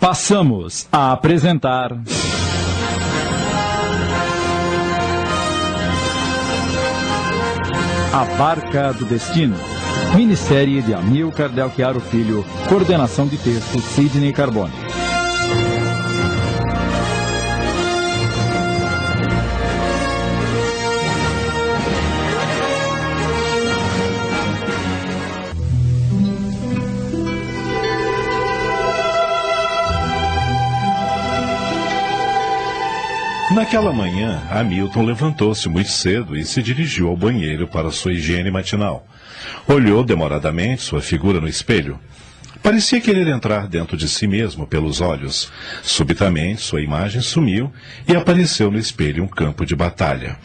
Passamos a apresentar... A Barca do Destino, minissérie de Amílcar Del Chiaro Filho, coordenação de texto Sidney Carbone. Naquela manhã, Hamilton levantou-se muito cedo e se dirigiu ao banheiro para sua higiene matinal. Olhou demoradamente sua figura no espelho. Parecia querer entrar dentro de si mesmo pelos olhos. Subitamente, sua imagem sumiu e apareceu no espelho um campo de batalha.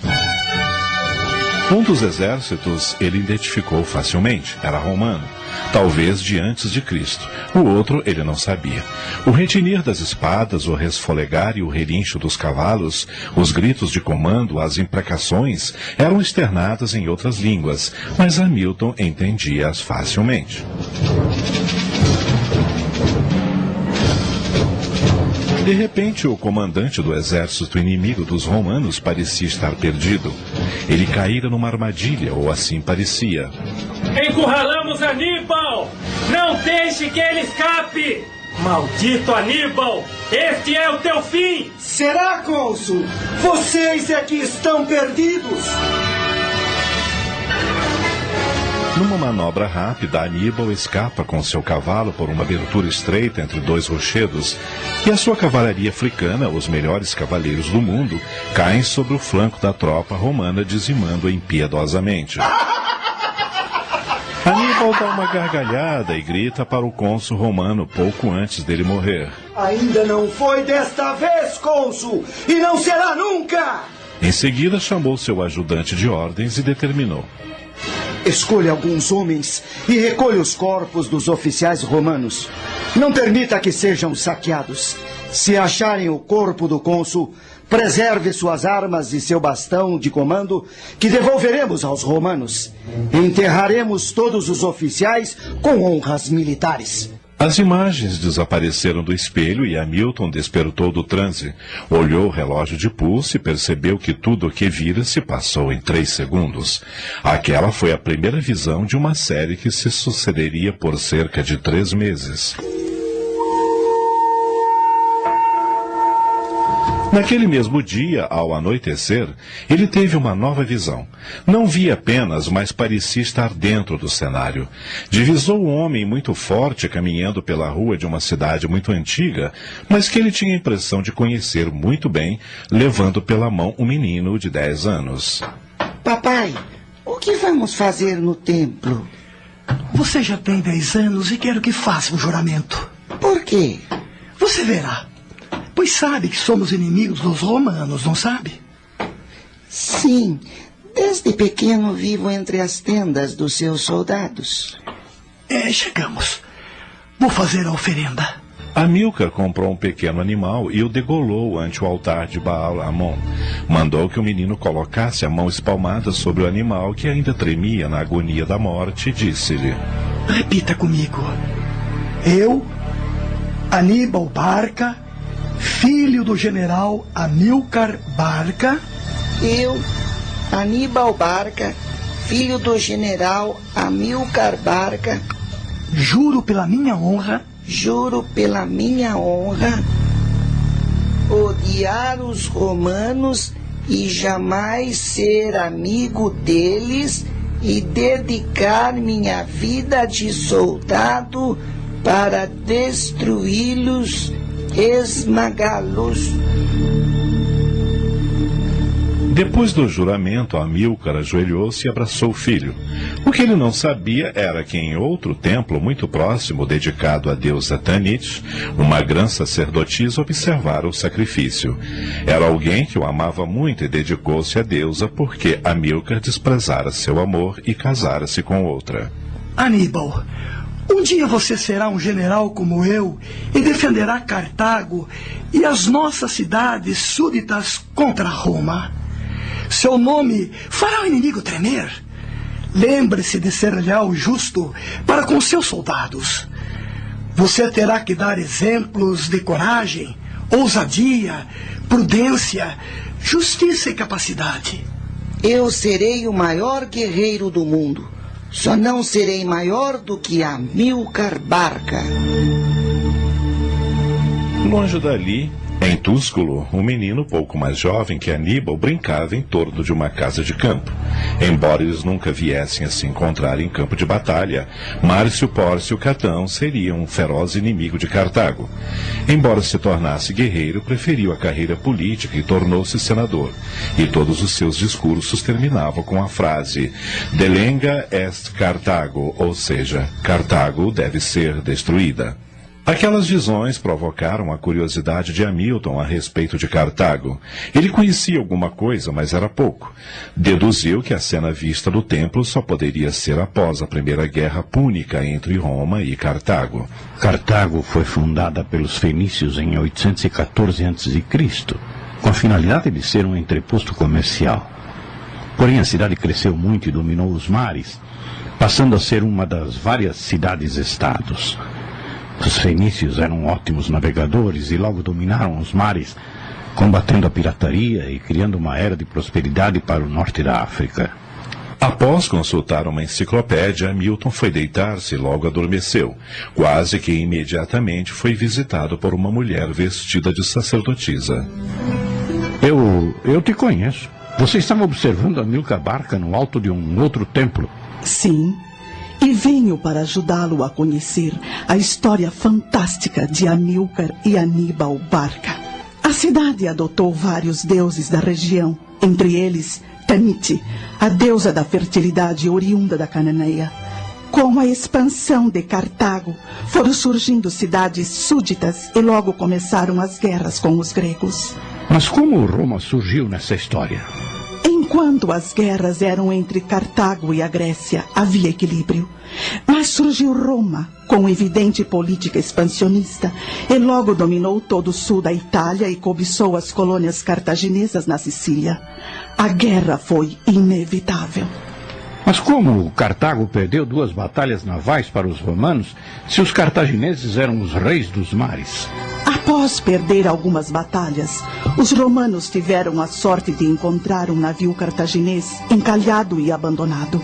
Um dos exércitos ele identificou facilmente. Era romano, talvez de antes de Cristo. O outro ele não sabia. O retinir das espadas, o resfolegar e o relincho dos cavalos, os gritos de comando, as imprecações, eram externadas em outras línguas, mas Hamilton entendia-as facilmente. De repente, o comandante do exército inimigo dos romanos parecia estar perdido. Ele caíra numa armadilha, ou assim parecia. Encurralamos Aníbal! Não deixe que ele escape! Maldito Aníbal! Este é o teu fim! Será, cônsul? Vocês é que estão perdidos! Numa manobra rápida, Aníbal escapa com seu cavalo por uma abertura estreita entre dois rochedos, e a sua cavalaria africana, os melhores cavaleiros do mundo, caem sobre o flanco da tropa romana, dizimando-a impiedosamente. Aníbal dá uma gargalhada e grita para o cônsul romano pouco antes dele morrer. Ainda não foi desta vez, cônsul, e não será nunca! Em seguida, chamou seu ajudante de ordens e determinou: escolha alguns homens e recolha os corpos dos oficiais romanos. Não permita que sejam saqueados. Se acharem o corpo do cônsul, preserve suas armas e seu bastão de comando, que devolveremos aos romanos. Enterraremos todos os oficiais com honras militares. As imagens desapareceram do espelho e Hamilton despertou do transe. Olhou o relógio de pulso e percebeu que tudo o que vira se passou em 3 segundos. Aquela foi a primeira visão de uma série que se sucederia por cerca de 3 meses. Naquele mesmo dia, ao anoitecer, ele teve uma nova visão. Não via apenas, mas parecia estar dentro do cenário. Divisou um homem muito forte caminhando pela rua de uma cidade muito antiga, mas que ele tinha a impressão de conhecer muito bem, levando pela mão um menino de 10 anos. Papai, o que vamos fazer no templo? Você já tem 10 anos e quero que faça um juramento. Por quê? Você verá. Pois sabe que somos inimigos dos romanos, não sabe? Sim, desde pequeno vivo entre as tendas dos seus soldados. Chegamos. Vou fazer a oferenda. Amílcar comprou um pequeno animal e o degolou ante o altar de Baal-Amon. Mandou que o menino colocasse a mão espalmada sobre o animal, que ainda tremia na agonia da morte, e disse-lhe: repita comigo. Eu, Aníbal Barca, filho do general Amílcar Barca. Eu, Aníbal Barca, filho do general Amílcar Barca. Juro pela minha honra. Juro pela minha honra. Odiar os romanos e jamais ser amigo deles, e dedicar minha vida de soldado para destruí-los, esmagá-los. Depois do juramento, Amílcar ajoelhou-se e abraçou o filho. O que ele não sabia era que em outro templo muito próximo, dedicado à deusa Tanit, uma grã sacerdotisa observara o sacrifício. Era alguém que o amava muito e dedicou-se à deusa porque Amílcar desprezara seu amor e casara-se com outra. Aníbal, um dia você será um general como eu e defenderá Cartago e as nossas cidades súditas contra Roma. Seu nome fará o inimigo tremer. Lembre-se de ser leal e justo para com seus soldados. Você terá que dar exemplos de coragem, ousadia, prudência, justiça e capacidade. Eu serei o maior guerreiro do mundo. Só não serei maior do que Amílcar Barca. Longe dali, em Túsculo, um menino pouco mais jovem que Aníbal brincava em torno de uma casa de campo. Embora eles nunca viessem a se encontrar em campo de batalha, Márcio Pórcio Catão seria um feroz inimigo de Cartago. Embora se tornasse guerreiro, preferiu a carreira política e tornou-se senador. E todos os seus discursos terminavam com a frase "Delenga est Cartago", ou seja, Cartago deve ser destruída. Aquelas visões provocaram a curiosidade de Hamilton a respeito de Cartago. Ele conhecia alguma coisa, mas era pouco. Deduziu que a cena vista do templo só poderia ser após a Primeira Guerra Púnica entre Roma e Cartago. Cartago foi fundada pelos fenícios em 814 a.C., com a finalidade de ser um entreposto comercial. Porém, a cidade cresceu muito e dominou os mares, passando a ser uma das várias cidades-estados. Os fenícios eram ótimos navegadores e logo dominaram os mares, combatendo a pirataria e criando uma era de prosperidade para o norte da África. Após consultar uma enciclopédia, Hamilton foi deitar-se e logo adormeceu. Quase que imediatamente foi visitado por uma mulher vestida de sacerdotisa. Eu te conheço. Você estava observando Amílcar Barca no alto de um outro templo. Sim. E venho para ajudá-lo a conhecer a história fantástica de Amílcar e Aníbal Barca. A cidade adotou vários deuses da região, entre eles Tanit, a deusa da fertilidade oriunda da Cananeia. Com a expansão de Cartago, foram surgindo cidades súditas e logo começaram as guerras com os gregos. Mas como Roma surgiu nessa história? Enquanto as guerras eram entre Cartago e a Grécia, havia equilíbrio. Mas surgiu Roma, com evidente política expansionista, e logo dominou todo o sul da Itália e cobiçou as colônias cartaginesas na Sicília. A guerra foi inevitável. Mas como Cartago perdeu 2 batalhas navais para os romanos, se os cartagineses eram os reis dos mares? Após perder algumas batalhas, os romanos tiveram a sorte de encontrar um navio cartaginês encalhado e abandonado.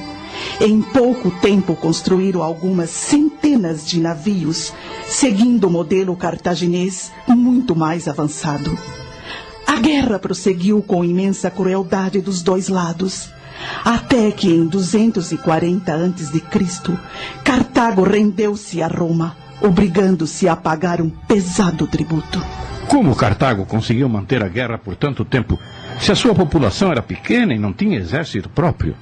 Em pouco tempo construíram algumas centenas de navios, seguindo o modelo cartaginês muito mais avançado. A guerra prosseguiu com imensa crueldade dos dois lados, até que em 240 a.C., Cartago rendeu-se a Roma, obrigando-se a pagar um pesado tributo. Como Cartago conseguiu manter a guerra por tanto tempo, se a sua população era pequena e não tinha exército próprio?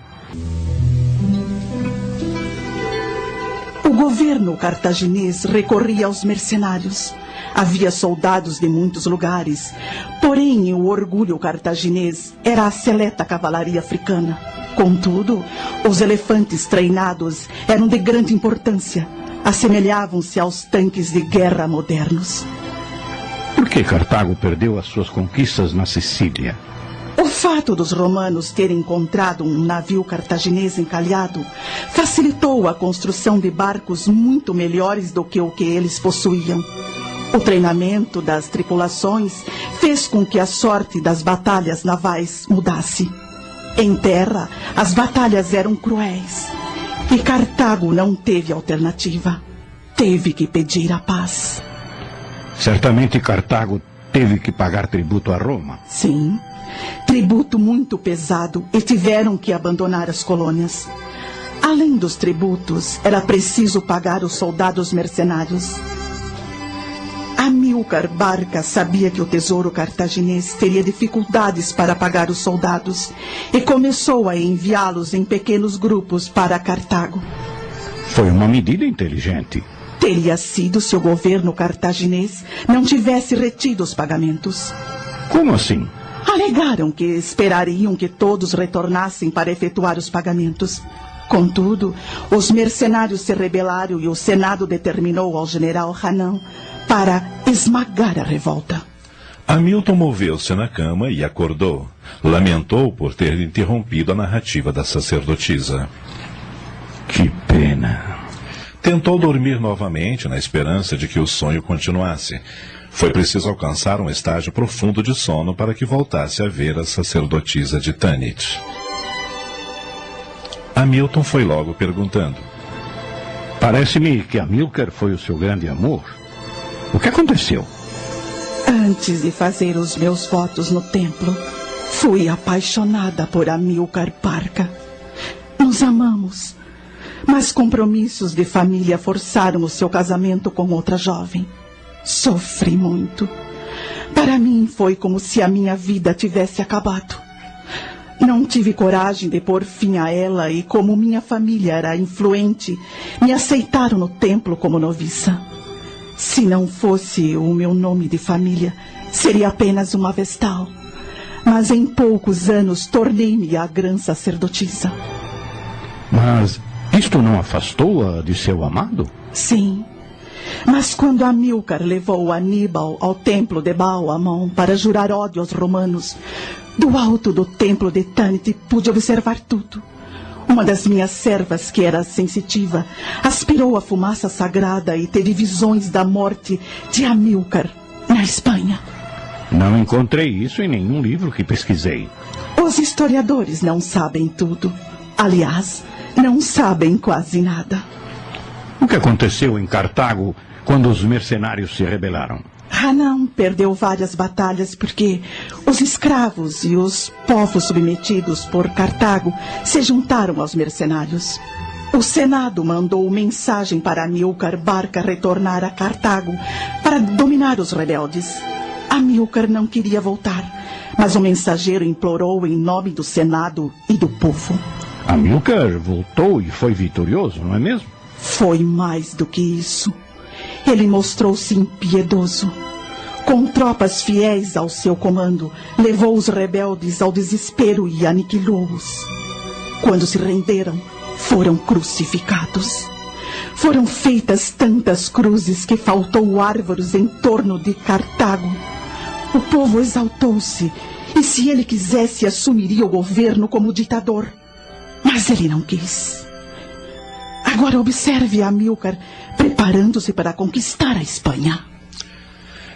O governo cartaginês recorria aos mercenários. Havia soldados de muitos lugares, porém o orgulho cartaginês era a seleta cavalaria africana. Contudo, os elefantes treinados eram de grande importância. Assemelhavam-se aos tanques de guerra modernos. Por que Cartago perdeu as suas conquistas na Sicília? O fato dos romanos terem encontrado um navio cartaginês encalhado facilitou a construção de barcos muito melhores do que o que eles possuíam. O treinamento das tripulações fez com que a sorte das batalhas navais mudasse. Em terra, as batalhas eram cruéis. E Cartago não teve alternativa. Teve que pedir a paz. Certamente Cartago teve que pagar tributo a Roma. Sim, tributo muito pesado e tiveram que abandonar as colônias. Além dos tributos, era preciso pagar os soldados mercenários. Amílcar Barca sabia que o tesouro cartaginês teria dificuldades para pagar os soldados e começou a enviá-los em pequenos grupos para Cartago. Foi uma medida inteligente. Teria sido se o governo cartaginês não tivesse retido os pagamentos. Como assim? Alegaram que esperariam que todos retornassem para efetuar os pagamentos. Contudo, os mercenários se rebelaram e o Senado determinou ao general Hanan para esmagar a revolta. Hamilton moveu-se na cama e acordou. Lamentou por ter interrompido a narrativa da sacerdotisa. Que pena. Tentou dormir novamente na esperança de que o sonho continuasse. Foi preciso alcançar um estágio profundo de sono para que voltasse a ver a sacerdotisa de Tanit. Hamilton foi logo perguntando: Parece-me que Amílcar foi o seu grande amor. O que aconteceu? Antes de fazer os meus votos no templo, fui apaixonada por Amílcar Barca. Nos amamos, mas compromissos de família forçaram o seu casamento com outra jovem. Sofri muito. Para mim foi como se a minha vida tivesse acabado. Não tive coragem de pôr fim a ela e, como minha família era influente, me aceitaram no templo como noviça. Se não fosse o meu nome de família, seria apenas uma vestal. Mas em poucos anos tornei-me a grã sacerdotisa. Mas isto não afastou-a de seu amado? Sim. Mas quando Amílcar levou Aníbal ao templo de Baal-Amon para jurar ódio aos romanos, do alto do templo de Tanit pude observar tudo. Uma das minhas servas, que era sensitiva, aspirou a fumaça sagrada e teve visões da morte de Amílcar na Espanha. Não encontrei isso em nenhum livro que pesquisei. Os historiadores não sabem tudo. Aliás, não sabem quase nada. O que aconteceu em Cartago quando os mercenários se rebelaram? Hanão perdeu várias batalhas porque os escravos e os povos submetidos por Cartago se juntaram aos mercenários. O Senado mandou mensagem para Amílcar Barca retornar a Cartago para dominar os rebeldes. Amílcar não queria voltar, mas o mensageiro implorou em nome do Senado e do povo. Amílcar voltou e foi vitorioso, não é mesmo? Foi mais do que isso. Ele mostrou-se impiedoso. Com tropas fiéis ao seu comando, levou os rebeldes ao desespero e aniquilou-os. Quando se renderam, foram crucificados. Foram feitas tantas cruzes que faltou árvores em torno de Cartago. O povo exaltou-se e, se ele quisesse, assumiria o governo como ditador. Mas ele não quis. Agora observe Amílcar preparando-se para conquistar a Espanha.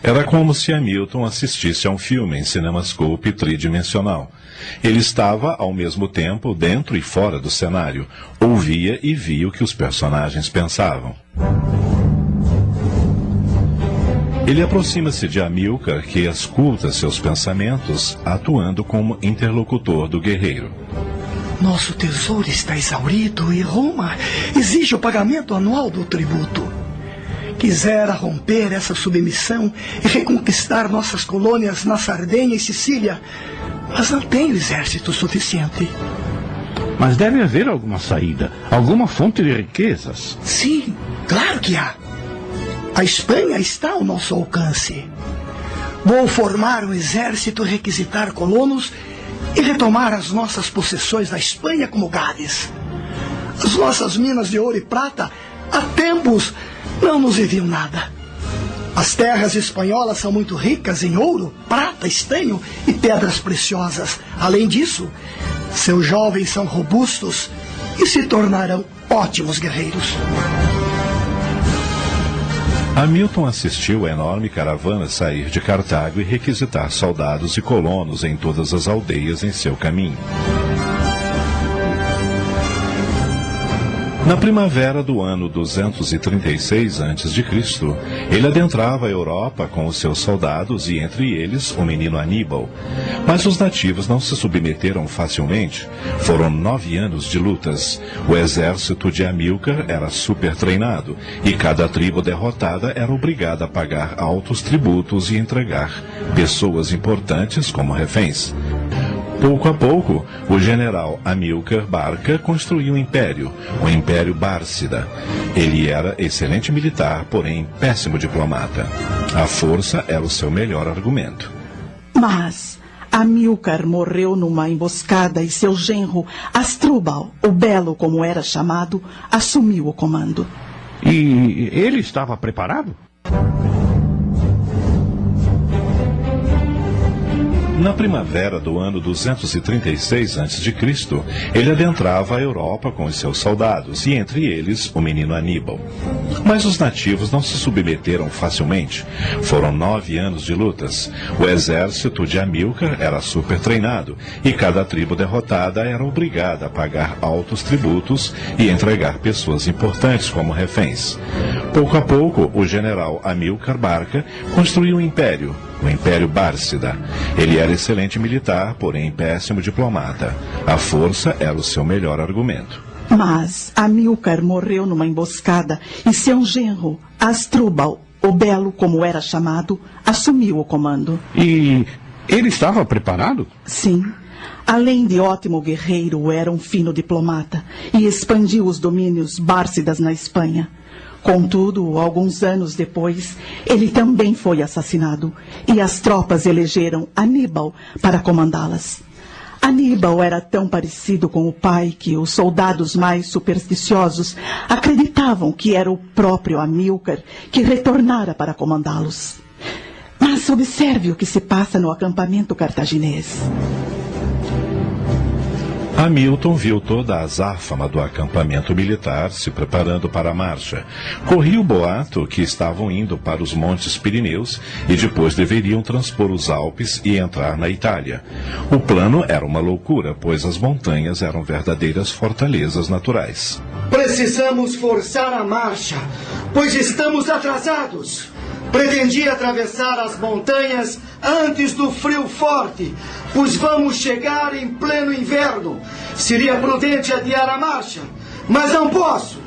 Era como se Hamilton assistisse a um filme em cinemascope tridimensional. Ele estava, ao mesmo tempo, dentro e fora do cenário. Ouvia e via o que os personagens pensavam. Ele aproxima-se de Amílcar, que escuta seus pensamentos, atuando como interlocutor do guerreiro. Nosso tesouro está exaurido e Roma exige o pagamento anual do tributo. Quisera romper essa submissão e reconquistar nossas colônias na Sardenha e Sicília, mas não tenho exército suficiente. Mas deve haver alguma saída, alguma fonte de riquezas. Sim, claro que há. A Espanha está ao nosso alcance. Vou formar um exército, requisitar colonos e retomar as nossas possessões da Espanha como Gades. As nossas minas de ouro e prata há tempos não nos enviam nada. As terras espanholas são muito ricas em ouro, prata, estanho e pedras preciosas. Além disso, seus jovens são robustos e se tornarão ótimos guerreiros. Hamilton assistiu a enorme caravana sair de Cartago e requisitar soldados e colonos em todas as aldeias em seu caminho. Na primavera do ano 236 a.C., ele adentrava a Europa com os seus soldados e, entre eles, o menino Aníbal. Mas os nativos não se submeteram facilmente. Foram 9 anos de lutas. O exército de Amílcar era super treinado e cada tribo derrotada era obrigada a pagar altos tributos e entregar pessoas importantes como reféns. Pouco a pouco, o general Amílcar Barca construiu um império, o Império Bárcida. Ele era excelente militar, porém péssimo diplomata. A força era o seu melhor argumento. Mas Amílcar morreu numa emboscada e seu genro, Asdrúbal, o Belo como era chamado, assumiu o comando. E ele estava preparado? Na primavera do ano 236 a.C., ele adentrava a Europa com os seus soldados, e entre eles o menino Aníbal. Mas os nativos não se submeteram facilmente. Foram 9 anos de lutas. O exército de Amílcar era super treinado, e cada tribo derrotada era obrigada a pagar altos tributos e entregar pessoas importantes como reféns. Pouco a pouco, o general Amílcar Barca construiu um império, o Império Bárcida. Ele era excelente militar, porém péssimo diplomata. A força era o seu melhor argumento. Mas Amílcar morreu numa emboscada e seu genro, Asdrúbal, o Belo, como era chamado, assumiu o comando. E ele estava preparado? Sim. Além de ótimo guerreiro, era um fino diplomata e expandiu os domínios bárcidas na Espanha. Contudo, alguns anos depois, ele também foi assassinado e as tropas elegeram Aníbal para comandá-las. Aníbal era tão parecido com o pai que os soldados mais supersticiosos acreditavam que era o próprio Amílcar que retornara para comandá-los. Mas observe o que se passa no acampamento cartaginês. Hamilton viu toda a azáfama do acampamento militar se preparando para a marcha. Corria o boato que estavam indo para os Montes Pirineus e depois deveriam transpor os Alpes e entrar na Itália. O plano era uma loucura, pois as montanhas eram verdadeiras fortalezas naturais. Precisamos forçar a marcha, pois estamos atrasados. Pretendia atravessar as montanhas antes do frio forte, pois vamos chegar em pleno inverno. Seria prudente adiar a marcha, mas não posso.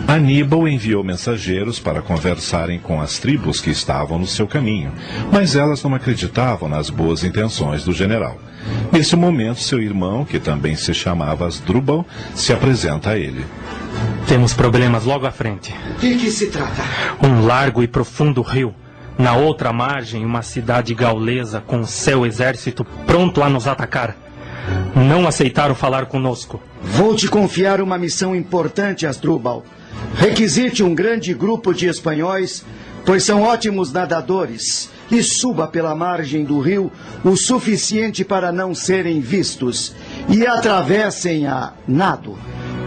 Aníbal enviou mensageiros para conversarem com as tribos que estavam no seu caminho, mas elas não acreditavam nas boas intenções do general. Nesse momento, seu irmão, que também se chamava Asdrúbal, se apresenta a ele. Temos problemas logo à frente. De que se trata? Um largo e profundo rio. Na outra margem, uma cidade gaulesa com seu exército pronto a nos atacar. Não aceitaram falar conosco. Vou te confiar uma missão importante, Asdrúbal. Requisite um grande grupo de espanhóis, pois são ótimos nadadores, e suba pela margem do rio o suficiente para não serem vistos, e atravessem a nado.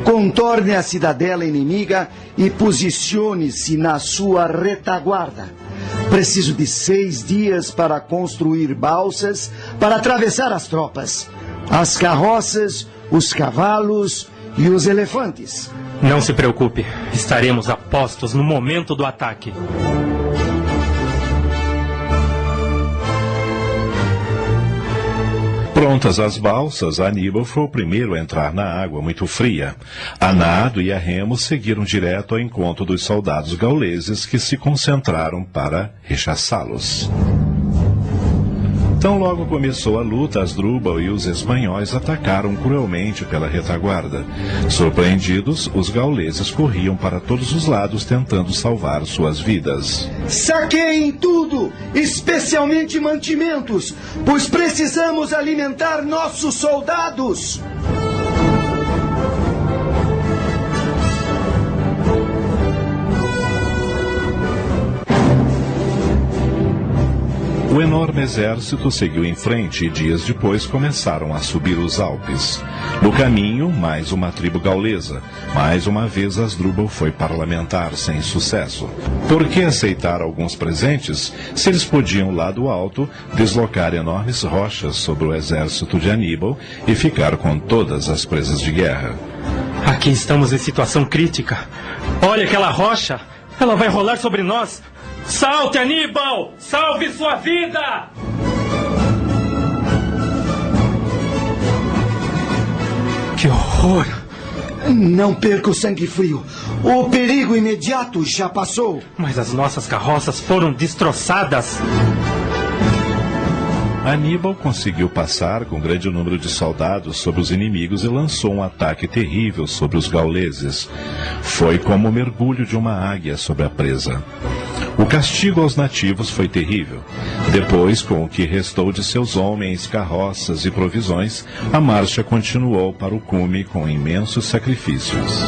Contorne a cidadela inimiga e posicione-se na sua retaguarda. Preciso de 6 dias para construir balsas para atravessar as tropas, as carroças, os cavalos e os elefantes. Não se preocupe, estaremos a postos no momento do ataque. Prontas as balsas, Aníbal foi o primeiro a entrar na água muito fria. A nado e a remo seguiram direto ao encontro dos soldados gauleses que se concentraram para rechaçá-los. Tão logo começou a luta, Asdrúbal e os espanhóis atacaram cruelmente pela retaguarda. Surpreendidos, os gauleses corriam para todos os lados tentando salvar suas vidas. Saqueiem tudo, especialmente mantimentos, pois precisamos alimentar nossos soldados. O enorme exército seguiu em frente e dias depois começaram a subir os Alpes. No caminho, mais uma tribo gaulesa. Mais uma vez, Asdrúbal foi parlamentar sem sucesso. Por que aceitar alguns presentes se eles podiam, lá do alto, deslocar enormes rochas sobre o exército de Aníbal e ficar com todas as presas de guerra? Aqui estamos em situação crítica. Olha aquela rocha! Ela vai rolar sobre nós! Salte, Aníbal! Salve sua vida! Que horror! Não perca o sangue frio. O perigo imediato já passou. Mas as nossas carroças foram destroçadas. Aníbal conseguiu passar com grande número de soldados sobre os inimigos e lançou um ataque terrível sobre os gauleses. Foi como o mergulho de uma águia sobre a presa. O castigo aos nativos foi terrível. Depois, com o que restou de seus homens, carroças e provisões, a marcha continuou para o cume com imensos sacrifícios.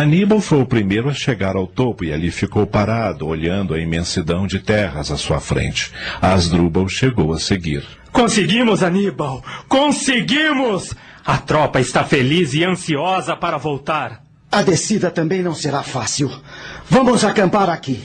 Aníbal foi o primeiro a chegar ao topo e ali ficou parado, olhando a imensidão de terras à sua frente. Asdrúbal chegou a seguir. Conseguimos, Aníbal! Conseguimos! A tropa está feliz e ansiosa para voltar. A descida também não será fácil. Vamos acampar aqui.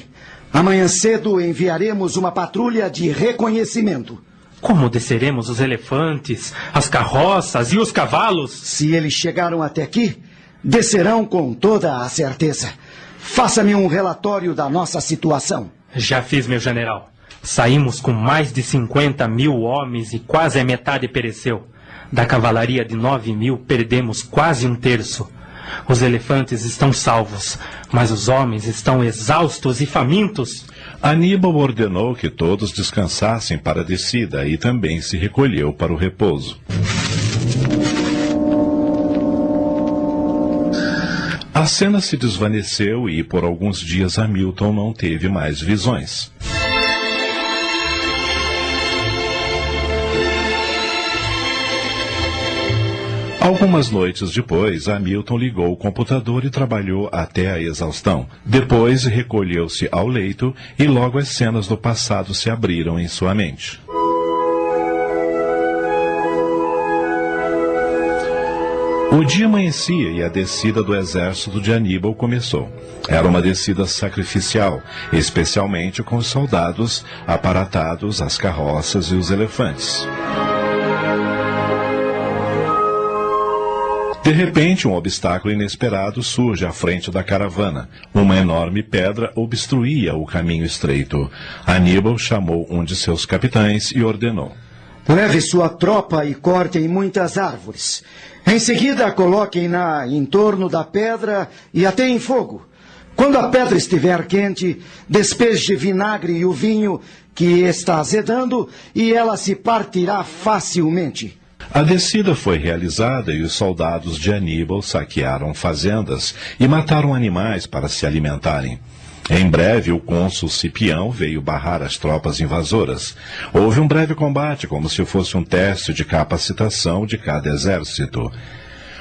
Amanhã cedo enviaremos uma patrulha de reconhecimento. Como desceremos os elefantes, as carroças e os cavalos? Se eles chegaram até aqui, descerão com toda a certeza. Faça-me um relatório da nossa situação. Já fiz, meu general. Saímos com mais de 50.000 homens e quase a metade pereceu. Da cavalaria de 9.000, perdemos quase um terço. Os elefantes estão salvos, mas os homens estão exaustos e famintos. Aníbal ordenou que todos descansassem para a descida e também se recolheu para o repouso. A cena se desvaneceu e por alguns dias Hamilton não teve mais visões. Algumas noites depois, Hamilton ligou o computador e trabalhou até a exaustão. Depois, recolheu-se ao leito e logo as cenas do passado se abriram em sua mente. O dia amanhecia e a descida do exército de Aníbal começou. Era uma descida sacrificial, especialmente com os soldados aparatados, as carroças e os elefantes. De repente, um obstáculo inesperado surge à frente da caravana. Uma enorme pedra obstruía o caminho estreito. Aníbal chamou um de seus capitães e ordenou: leve sua tropa e cortem muitas árvores. Em seguida, coloquem-na em torno da pedra e até em fogo. Quando a pedra estiver quente, despeje vinagre e o vinho que está azedando e ela se partirá facilmente. A descida foi realizada e os soldados de Aníbal saquearam fazendas e mataram animais para se alimentarem. Em breve, o cônsul Cipião veio barrar as tropas invasoras. Houve um breve combate, como se fosse um teste de capacitação de cada exército.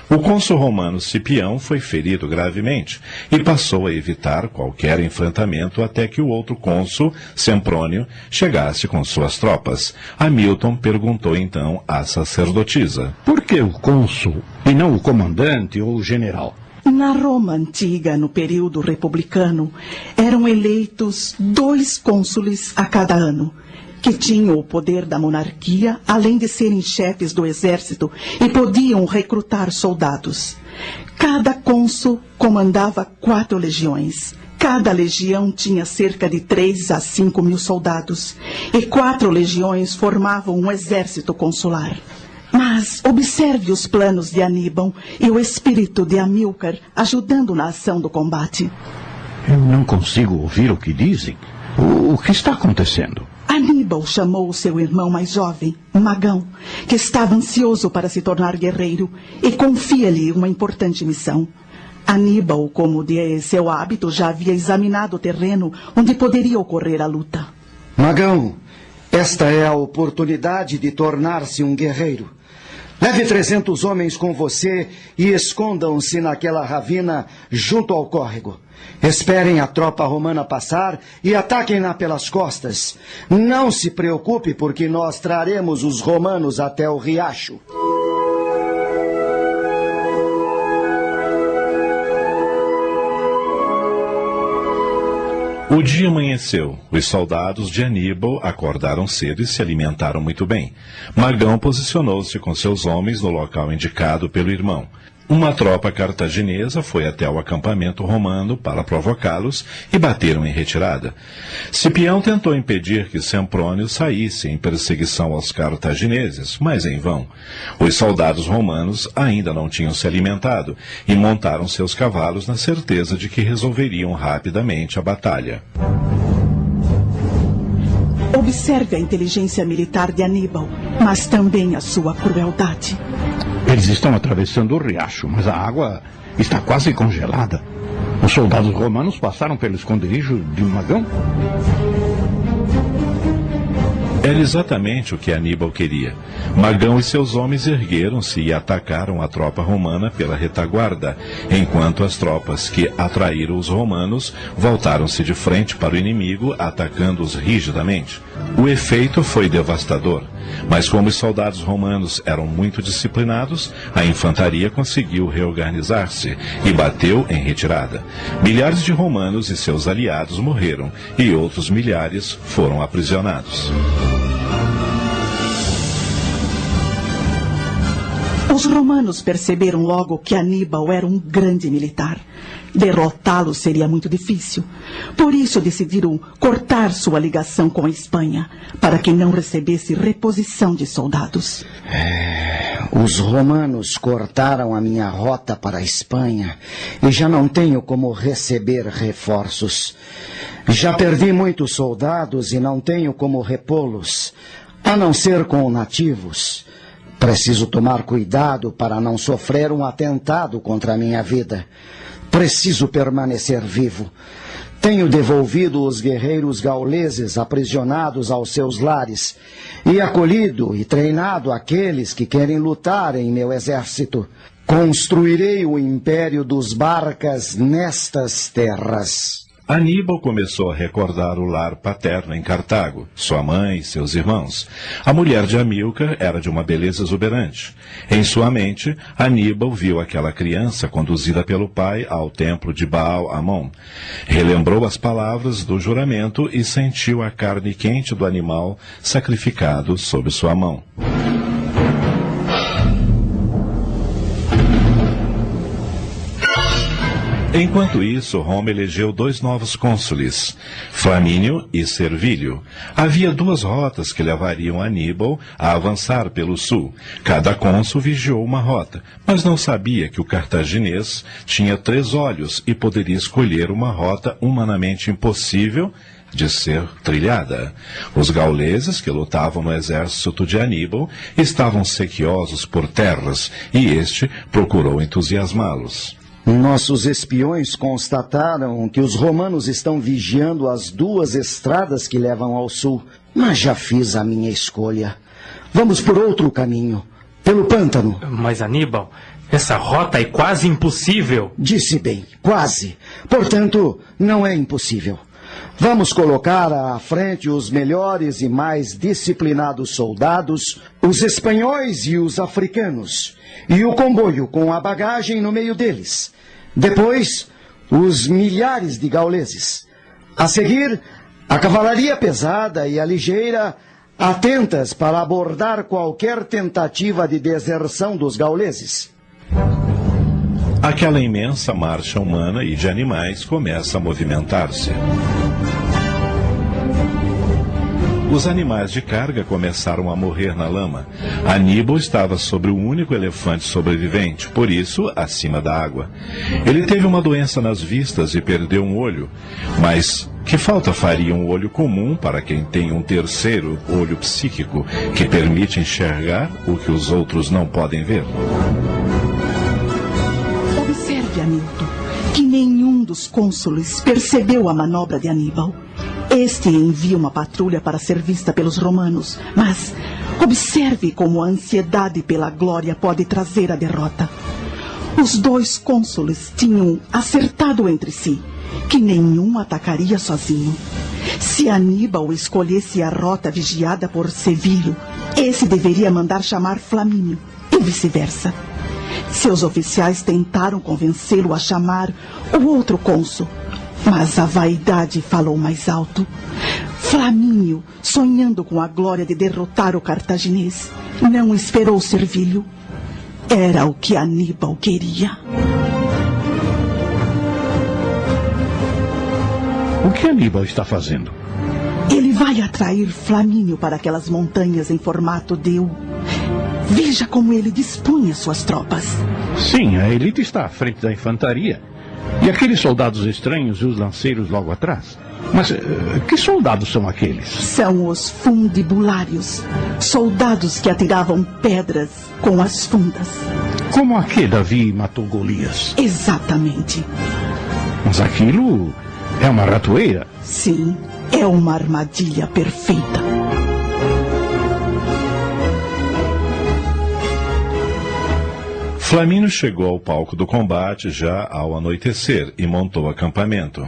O cônsul romano Cipião foi ferido gravemente e passou a evitar qualquer enfrentamento até que o outro cônsul, Semprônio, chegasse com suas tropas. Hamilton perguntou então à sacerdotisa: por que o cônsul e não o comandante ou o general? Na Roma antiga, no período republicano, eram eleitos 2 cônsules a cada ano, que tinham o poder da monarquia, além de serem chefes do exército e podiam recrutar soldados. Cada cônsul comandava 4 legiões. Cada legião tinha cerca de 3 a 5 mil soldados, e 4 legiões formavam um exército consular. Mas observe os planos de Aníbal e o espírito de Amílcar ajudando na ação do combate. Eu não consigo ouvir o que dizem. O que está acontecendo? Aníbal chamou o seu irmão mais jovem, Magão, que estava ansioso para se tornar guerreiro, e confia-lhe uma importante missão. Aníbal, como de seu hábito, já havia examinado o terreno onde poderia ocorrer a luta. Magão, esta é a oportunidade de tornar-se um guerreiro. Leve 300 homens com você e escondam-se naquela ravina junto ao córrego. Esperem a tropa romana passar e ataquem-na pelas costas. Não se preocupe, porque nós traremos os romanos até o riacho. O dia amanheceu. Os soldados de Aníbal acordaram cedo e se alimentaram muito bem. Magão posicionou-se com seus homens no local indicado pelo irmão. Uma tropa cartaginesa foi até o acampamento romano para provocá-los e bateram em retirada. Cipião tentou impedir que Semprônio saísse em perseguição aos cartagineses, mas em vão. Os soldados romanos ainda não tinham se alimentado e montaram seus cavalos na certeza de que resolveriam rapidamente a batalha. Observe a inteligência militar de Aníbal, mas também a sua crueldade. Eles estão atravessando o riacho, mas a água está quase congelada. Os soldados romanos passaram pelo esconderijo de Magão? Era exatamente o que Aníbal queria. Magão e seus homens ergueram-se e atacaram a tropa romana pela retaguarda, enquanto as tropas que atraíram os romanos voltaram-se de frente para o inimigo, atacando-os rigidamente. O efeito foi devastador, mas como os soldados romanos eram muito disciplinados, a infantaria conseguiu reorganizar-se e bateu em retirada. Milhares de romanos e seus aliados morreram e outros milhares foram aprisionados. Os romanos perceberam logo que Aníbal era um grande militar. Derrotá-lo seria muito difícil. Por isso decidiram cortar sua ligação com a Espanha, para que não recebesse reposição de soldados. Os romanos cortaram a minha rota para a Espanha e já não tenho como receber reforços. Já perdi muitos soldados e não tenho como repô-los, a não ser com nativos. Preciso tomar cuidado para não sofrer um atentado contra a minha vida. Preciso permanecer vivo. Tenho devolvido os guerreiros gauleses aprisionados aos seus lares e acolhido e treinado aqueles que querem lutar em meu exército. Construirei o império dos Barcas nestas terras. Aníbal começou a recordar o lar paterno em Cartago, sua mãe e seus irmãos. A mulher de Amílcar era de uma beleza exuberante. Em sua mente, Aníbal viu aquela criança conduzida pelo pai ao templo de Baal-Amon. Relembrou as palavras do juramento e sentiu a carne quente do animal sacrificado sob sua mão. Enquanto isso, Roma elegeu 2 novos cônsules, Flamínio e Servílio. Havia 2 rotas que levariam Aníbal a avançar pelo sul. Cada cônsul vigiou uma rota, mas não sabia que o cartaginês tinha 3 olhos e poderia escolher uma rota humanamente impossível de ser trilhada. Os gauleses que lutavam no exército de Aníbal estavam sequiosos por terras e este procurou entusiasmá-los. Nossos espiões constataram que os romanos estão vigiando as 2 estradas que levam ao sul, mas já fiz a minha escolha. Vamos por outro caminho, pelo pântano. Mas, Aníbal, essa rota é quase impossível. Disse bem, quase. Portanto, não é impossível. Vamos colocar à frente os melhores e mais disciplinados soldados, os espanhóis e os africanos, e o comboio com a bagagem no meio deles. Depois, os milhares de gauleses. A seguir, a cavalaria pesada e a ligeira, atentas para abordar qualquer tentativa de deserção dos gauleses. Aquela imensa marcha humana e de animais começa a movimentar-se. Os animais de carga começaram a morrer na lama. Aníbal estava sobre o único elefante sobrevivente, por isso, acima da água. Ele teve uma doença nas vistas e perdeu um olho. Mas que falta faria um olho comum para quem tem um terceiro olho psíquico que permite enxergar o que os outros não podem ver? Observe, Hamilton, que nenhum dos cônsules percebeu a manobra de Aníbal. Este envia uma patrulha para ser vista pelos romanos, mas observe como a ansiedade pela glória pode trazer a derrota. Os 2 cônsules tinham acertado entre si que nenhum atacaria sozinho. Se Aníbal escolhesse a rota vigiada por Servílio, esse deveria mandar chamar Flamínio, e vice-versa. Seus oficiais tentaram convencê-lo a chamar o outro cônsul, mas a vaidade falou mais alto. Flamínio, sonhando com a glória de derrotar o cartaginês, não esperou Servílio. Era o que Aníbal queria. O que Aníbal está fazendo? Ele vai atrair Flamínio para aquelas montanhas em formato de U. Veja como ele dispunha suas tropas. Sim, a elite está à frente da infantaria. E aqueles soldados estranhos e os lanceiros logo atrás? Mas que soldados são aqueles? São os fundibulários, soldados que atiravam pedras com as fundas. Como aquele Davi matou Golias? Exatamente. Mas aquilo é uma ratoeira? Sim, é uma armadilha perfeita. Flamínio chegou ao palco do combate já ao anoitecer e montou acampamento.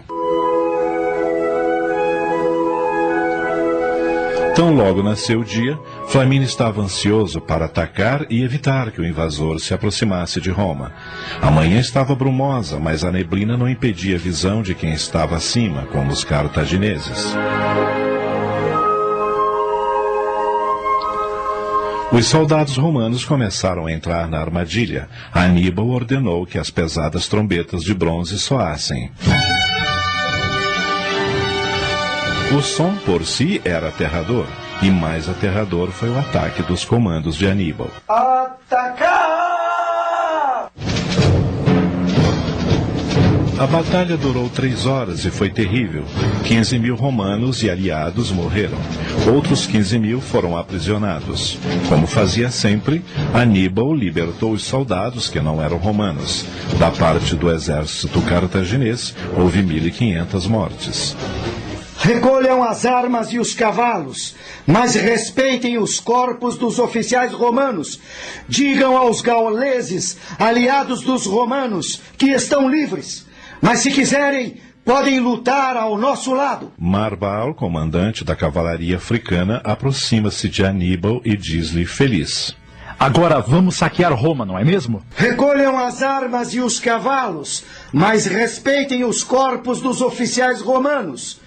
Tão logo nasceu o dia, Flamínio estava ansioso para atacar e evitar que o invasor se aproximasse de Roma. A manhã estava brumosa, mas a neblina não impedia a visão de quem estava acima, como os cartagineses. Os soldados romanos começaram a entrar na armadilha. Aníbal ordenou que as pesadas trombetas de bronze soassem. O som por si era aterrador, e mais aterrador foi o ataque dos comandos de Aníbal. Atacar! A batalha durou 3 horas e foi terrível. 15.000 romanos e aliados morreram. Outros 15.000 foram aprisionados. Como fazia sempre, Aníbal libertou os soldados que não eram romanos. Da parte do exército cartaginês, houve 1.500 mortes. Recolham as armas e os cavalos, mas respeitem os corpos dos oficiais romanos. Digam aos gauleses, aliados dos romanos, que estão livres. Mas se quiserem, podem lutar ao nosso lado. Marbal, comandante da cavalaria africana, aproxima-se de Aníbal e diz-lhe feliz: Agora vamos saquear Roma, não é mesmo? Recolham as armas e os cavalos, mas respeitem os corpos dos oficiais romanos.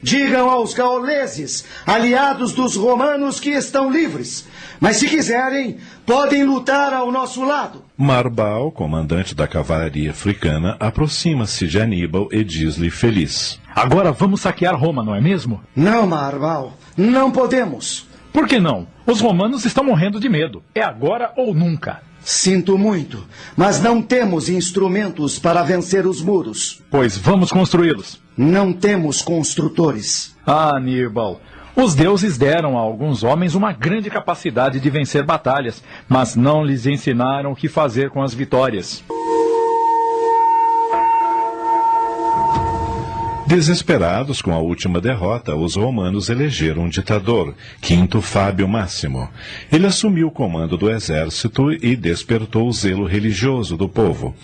Digam aos gauleses, aliados dos romanos, que estão livres. Mas se quiserem, podem lutar ao nosso lado. Marbal, comandante da cavalaria africana, aproxima-se de Aníbal e diz-lhe feliz: Agora vamos saquear Roma, não é mesmo? Não, Marbal, não podemos. Por que não? Os romanos estão morrendo de medo. É agora ou nunca. Sinto muito, mas não temos instrumentos para vencer os muros. Pois vamos construí-los. Não temos construtores. Ah, Aníbal, os deuses deram a alguns homens uma grande capacidade de vencer batalhas, mas não lhes ensinaram o que fazer com as vitórias. Desesperados com a última derrota, os romanos elegeram um ditador, Quinto Fábio Máximo. Ele assumiu o comando do exército e despertou o zelo religioso do povo.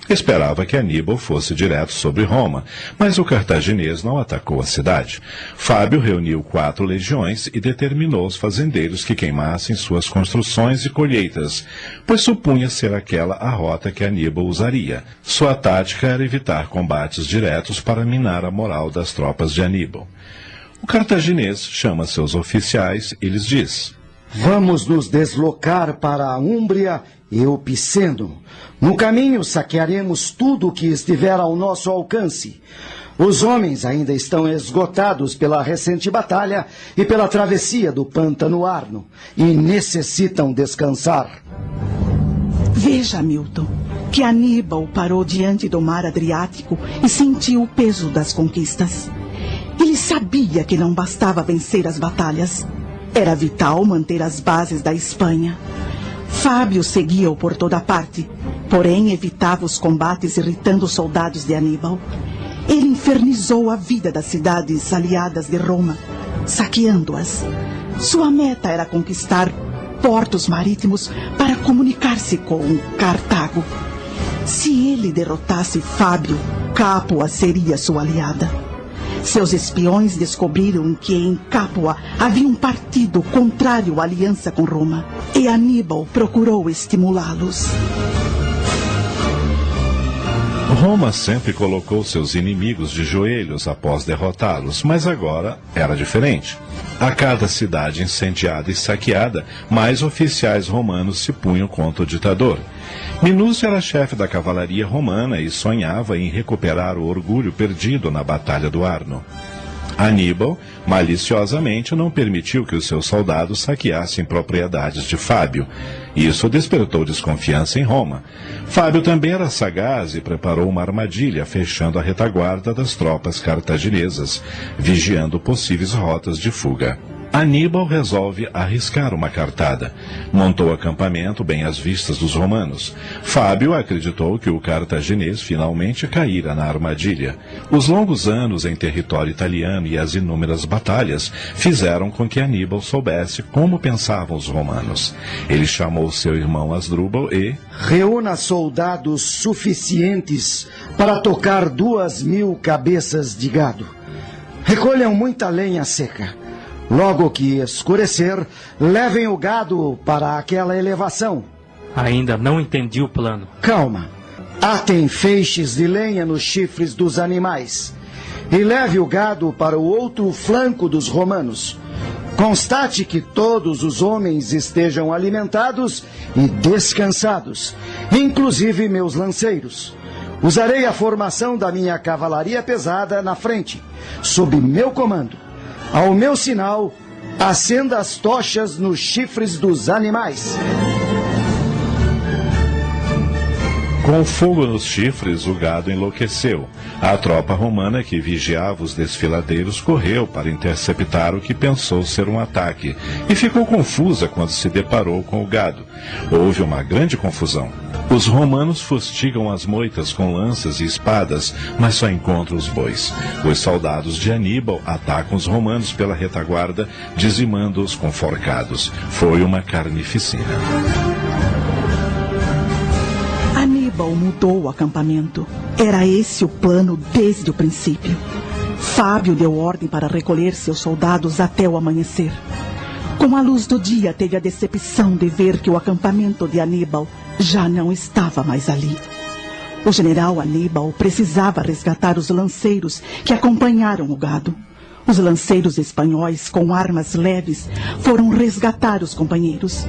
Esperava que Aníbal fosse direto sobre Roma, mas o cartaginês não atacou a cidade. Fábio reuniu 4 legiões e determinou os fazendeiros que queimassem suas construções e colheitas, pois supunha ser aquela a rota que Aníbal usaria. Sua tática era evitar combates diretos para minar a moral das tropas de Aníbal. O cartaginês chama seus oficiais e lhes diz: Vamos nos deslocar para a Úmbria e o Piceno. No caminho saquearemos tudo o que estiver ao nosso alcance. Os homens ainda estão esgotados pela recente batalha e pela travessia do pântano Arno e necessitam descansar. Veja, Milton, que Aníbal parou diante do mar Adriático e sentiu o peso das conquistas. Ele sabia que não bastava vencer as batalhas. Era vital manter as bases da Espanha. Fábio seguia-o por toda parte, porém evitava os combates irritando os soldados de Aníbal. Ele infernizou a vida das cidades aliadas de Roma, saqueando-as. Sua meta era conquistar portos marítimos para comunicar-se com Cartago. Se ele derrotasse Fábio, Capua seria sua aliada. Seus espiões descobriram que em Capua havia um partido contrário à aliança com Roma, e Aníbal procurou estimulá-los. Roma sempre colocou seus inimigos de joelhos após derrotá-los, mas agora era diferente. A cada cidade incendiada e saqueada, mais oficiais romanos se punham contra o ditador. Minúcio era chefe da cavalaria romana e sonhava em recuperar o orgulho perdido na Batalha do Arno. Aníbal, maliciosamente, não permitiu que os seus soldados saqueassem propriedades de Fábio. Isso despertou desconfiança em Roma. Fábio também era sagaz e preparou uma armadilha, fechando a retaguarda das tropas cartaginesas, vigiando possíveis rotas de fuga. Aníbal resolve arriscar uma cartada. Montou acampamento bem às vistas dos romanos. Fábio acreditou que o cartaginês finalmente caíra na armadilha. Os longos anos em território italiano e as inúmeras batalhas fizeram com que Aníbal soubesse como pensavam os romanos. Ele chamou seu irmão Asdrúbal e... reúna soldados suficientes para tocar 2.000 cabeças de gado. Recolham muita lenha seca. Logo que escurecer, levem o gado para aquela elevação. Ainda não entendi o plano. Calma. Atem feixes de lenha nos chifres dos animais. E leve o gado para o outro flanco dos romanos. Constate que todos os homens estejam alimentados e descansados, inclusive meus lanceiros. Usarei a formação da minha cavalaria pesada na frente, sob meu comando. Ao meu sinal, acenda as tochas nos chifres dos animais. Com o fogo nos chifres, o gado enlouqueceu. A tropa romana que vigiava os desfiladeiros correu para interceptar o que pensou ser um ataque e ficou confusa quando se deparou com o gado. Houve uma grande confusão. Os romanos fustigam as moitas com lanças e espadas, mas só encontram os bois. Os soldados de Aníbal atacam os romanos pela retaguarda, dizimando-os com forcados. Foi uma carnificina. Aníbal mudou o acampamento. Era esse o plano desde o princípio. Fábio deu ordem para recolher seus soldados até o amanhecer. Com a luz do dia, teve a decepção de ver que o acampamento de Aníbal já não estava mais ali. O general Aníbal precisava resgatar os lanceiros que acompanharam o gado. Os lanceiros espanhóis, com armas leves, foram resgatar os companheiros,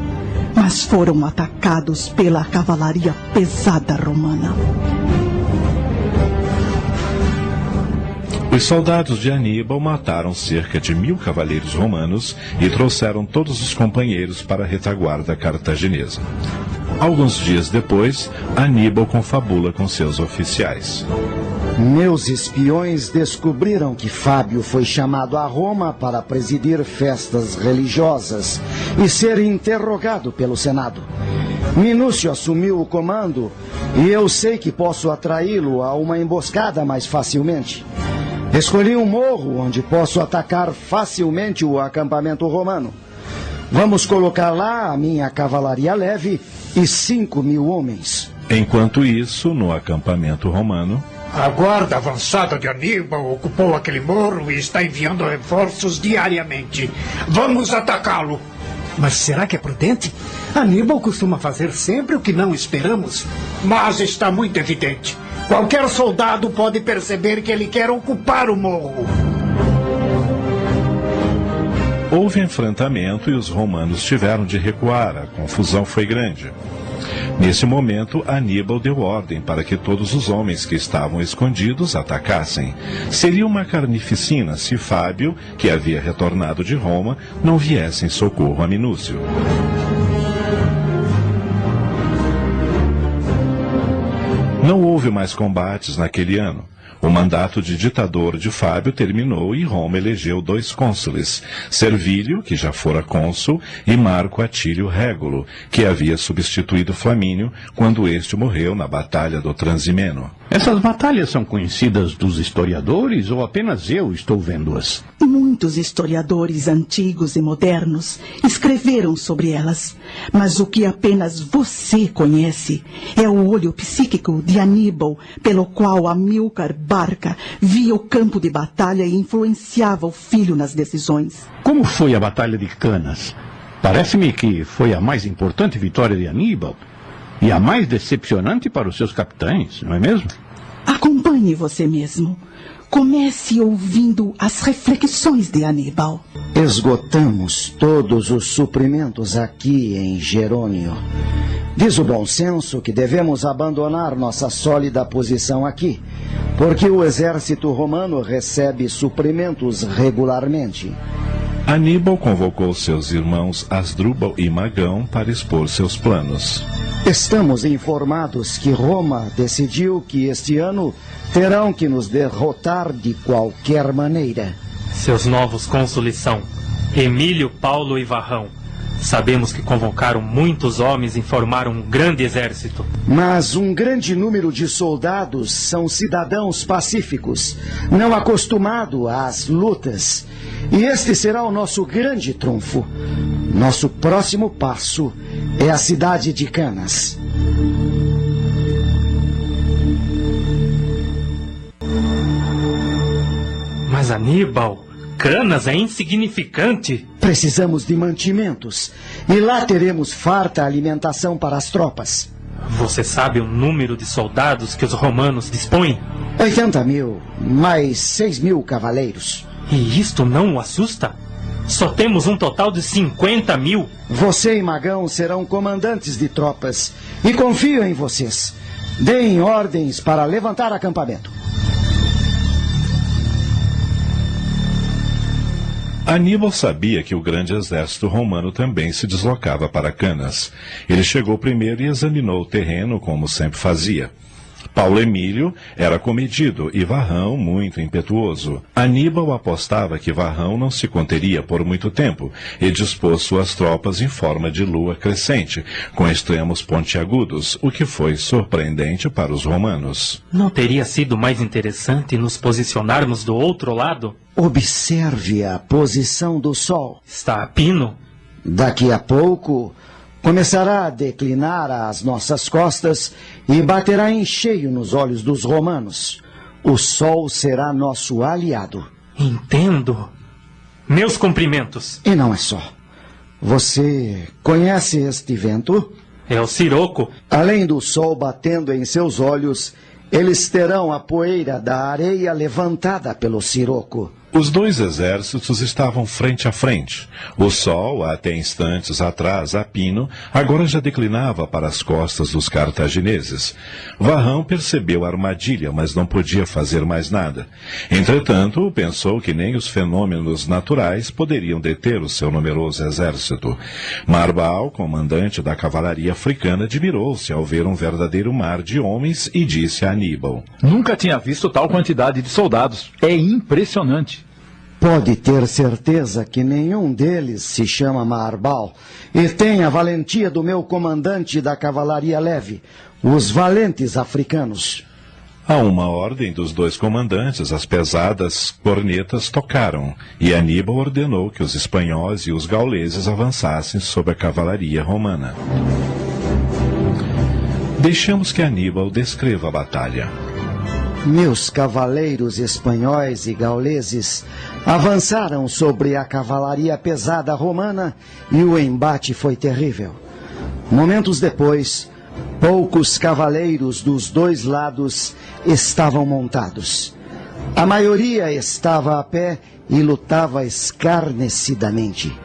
mas foram atacados pela cavalaria pesada romana. Os soldados de Aníbal mataram cerca de 1.000 cavaleiros romanos e trouxeram todos os companheiros para a retaguarda cartaginesa. Alguns dias depois, Aníbal confabula com seus oficiais. Meus espiões descobriram que Fábio foi chamado a Roma para presidir festas religiosas e ser interrogado pelo Senado. Minúcio assumiu o comando e eu sei que posso atraí-lo a uma emboscada mais facilmente. Escolhi um morro onde posso atacar facilmente o acampamento romano. Vamos colocar lá a minha cavalaria leve e 5.000 homens. Enquanto isso, no acampamento romano... A guarda avançada de Aníbal ocupou aquele morro e está enviando reforços diariamente. Vamos atacá-lo. Mas será que é prudente? Aníbal costuma fazer sempre o que não esperamos. Mas está muito evidente. Qualquer soldado pode perceber que ele quer ocupar o morro. Houve enfrentamento e os romanos tiveram de recuar. A confusão foi grande. Nesse momento, Aníbal deu ordem para que todos os homens que estavam escondidos atacassem. Seria uma carnificina se Fábio, que havia retornado de Roma, não viesse em socorro a Minúcio. Não houve mais combates naquele ano. O mandato de ditador de Fábio terminou e Roma elegeu 2 cônsules, Servílio, que já fora cônsul, e Marco Atílio Régulo, que havia substituído Flamínio quando este morreu na Batalha do Transimeno. Essas batalhas são conhecidas dos historiadores ou apenas eu estou vendo-as? Muitos historiadores antigos e modernos escreveram sobre elas, mas o que apenas você conhece é o olho psíquico de Aníbal, pelo qual Amílcar Barca via o campo de batalha e influenciava o filho nas decisões. Como foi a Batalha de Canas? Parece-me que foi a mais importante vitória de Aníbal e a mais decepcionante para os seus capitães, não é mesmo? Acompanhe você mesmo. Comece ouvindo as reflexões de Aníbal. Esgotamos todos os suprimentos aqui em Gerônio. Diz o bom senso que devemos abandonar nossa sólida posição aqui, porque o exército romano recebe suprimentos regularmente. Aníbal convocou seus irmãos Asdrúbal e Magão para expor seus planos. Estamos informados que Roma decidiu que este ano terão que nos derrotar de qualquer maneira. Seus novos cônsules são Emílio, Paulo e Varrão. Sabemos que convocaram muitos homens e formaram um grande exército. Mas um grande número de soldados são cidadãos pacíficos, não acostumados às lutas. E este será o nosso grande trunfo. Nosso próximo passo é a cidade de Canas. Mas Aníbal, Canas é insignificante. Precisamos de mantimentos. E lá teremos farta alimentação para as tropas. Você sabe o número de soldados que os romanos dispõem? 80.000, mais 6.000 cavaleiros. E isto não o assusta? Só temos um total de 50.000. Você e Magão serão comandantes de tropas. E confio em vocês. Deem ordens para levantar acampamento. Aníbal sabia que o grande exército romano também se deslocava para Canas. Ele chegou primeiro e examinou o terreno, como sempre fazia. Paulo Emílio era comedido e Varrão muito impetuoso. Aníbal apostava que Varrão não se conteria por muito tempo e dispôs suas tropas em forma de lua crescente, com extremos pontiagudos, o que foi surpreendente para os romanos. Não teria sido mais interessante nos posicionarmos do outro lado? Observe a posição do sol. Está a pino. Daqui a pouco começará a declinar às nossas costas e baterá em cheio nos olhos dos romanos. O sol será nosso aliado. Entendo. Meus cumprimentos. E não é só. Você conhece este vento? É o siroco. Além do sol batendo em seus olhos, eles terão a poeira da areia levantada pelo siroco. Os dois exércitos estavam frente a frente. O sol, até instantes atrás a pino, agora já declinava para as costas dos cartagineses. Varrão percebeu a armadilha, mas não podia fazer mais nada. Entretanto, pensou que nem os fenômenos naturais poderiam deter o seu numeroso exército. Marbal, comandante da cavalaria africana, admirou-se ao ver um verdadeiro mar de homens e disse a Aníbal: Nunca tinha visto tal quantidade de soldados. É impressionante. Pode ter certeza que nenhum deles se chama Marbal e tem a valentia do meu comandante da cavalaria leve, os valentes africanos. A uma ordem dos dois comandantes, as pesadas cornetas tocaram, e Aníbal ordenou que os espanhóis e os gauleses avançassem sobre a cavalaria romana. Deixemos que Aníbal descreva a batalha. Meus cavaleiros espanhóis e gauleses avançaram sobre a cavalaria pesada romana e o embate foi terrível. Momentos depois, poucos cavaleiros dos dois lados estavam montados. A maioria estava a pé e lutava escarnecidamente.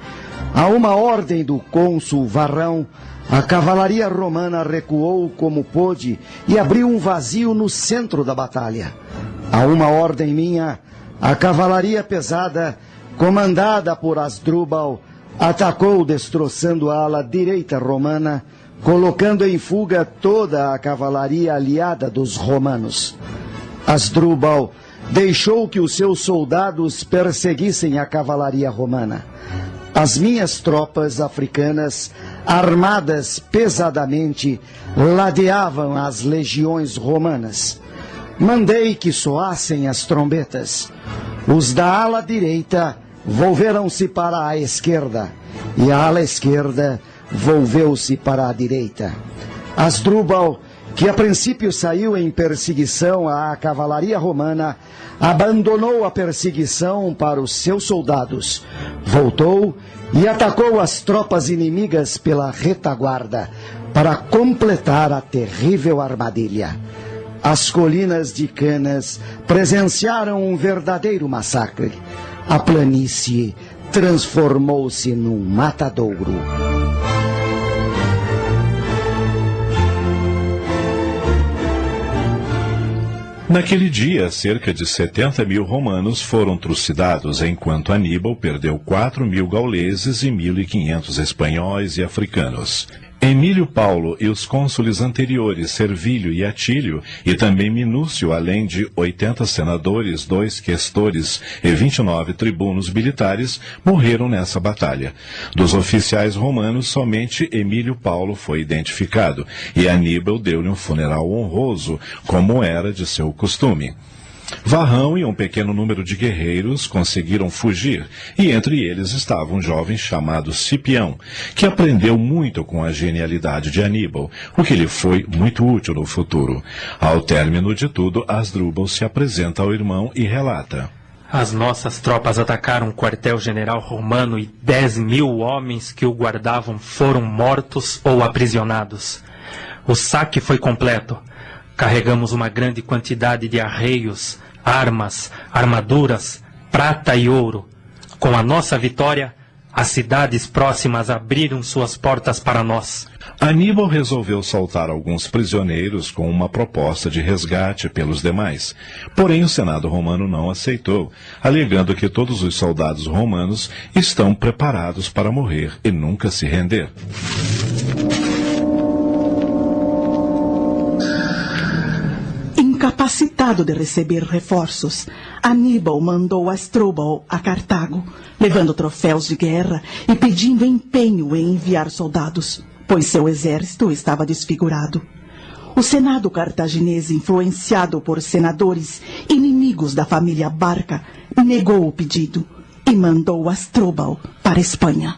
A uma ordem do cônsul Varrão, a cavalaria romana recuou como pôde e abriu um vazio no centro da batalha. A uma ordem minha, a cavalaria pesada, comandada por Asdrúbal, atacou destroçando a ala direita romana, colocando em fuga toda a cavalaria aliada dos romanos. Asdrúbal deixou que os seus soldados perseguissem a cavalaria romana. As minhas tropas africanas, armadas pesadamente, ladeavam as legiões romanas. Mandei que soassem as trombetas. Os da ala direita volveram-se para a esquerda, e a ala esquerda volveu-se para a direita. Asdrúbal, que a princípio saiu em perseguição à cavalaria romana, abandonou a perseguição para os seus soldados, voltou e atacou as tropas inimigas pela retaguarda para completar a terrível armadilha. As colinas de Canas presenciaram um verdadeiro massacre. A planície transformou-se num matadouro. Naquele dia, cerca de 70.000 romanos foram trucidados, enquanto Aníbal perdeu 4.000 gauleses e 1.500 espanhóis e africanos. Emílio Paulo e os cônsules anteriores, Servílio e Atílio, e também Minúcio, além de 80 senadores, 2 questores e 29 tribunos militares, morreram nessa batalha. Dos oficiais romanos, somente Emílio Paulo foi identificado, e Aníbal deu-lhe um funeral honroso, como era de seu costume. Varrão e um pequeno número de guerreiros conseguiram fugir, e entre eles estava um jovem chamado Cipião, que aprendeu muito com a genialidade de Aníbal, o que lhe foi muito útil no futuro. Ao término de tudo, Asdrúbal se apresenta ao irmão e relata: As nossas tropas atacaram o quartel-general romano e 10.000 homens que o guardavam foram mortos ou aprisionados. O saque foi completo. Carregamos uma grande quantidade de arreios, armas, armaduras, prata e ouro. Com a nossa vitória, as cidades próximas abriram suas portas para nós. Aníbal resolveu soltar alguns prisioneiros com uma proposta de resgate pelos demais. Porém, o Senado romano não aceitou, alegando que todos os soldados romanos estão preparados para morrer e nunca se render. Incapacitado de receber reforços, Aníbal mandou Asdrúbal a Cartago, levando troféus de guerra e pedindo empenho em enviar soldados, pois seu exército estava desfigurado. O Senado cartaginês, influenciado por senadores inimigos da família Barca, negou o pedido e mandou Asdrúbal para a Espanha.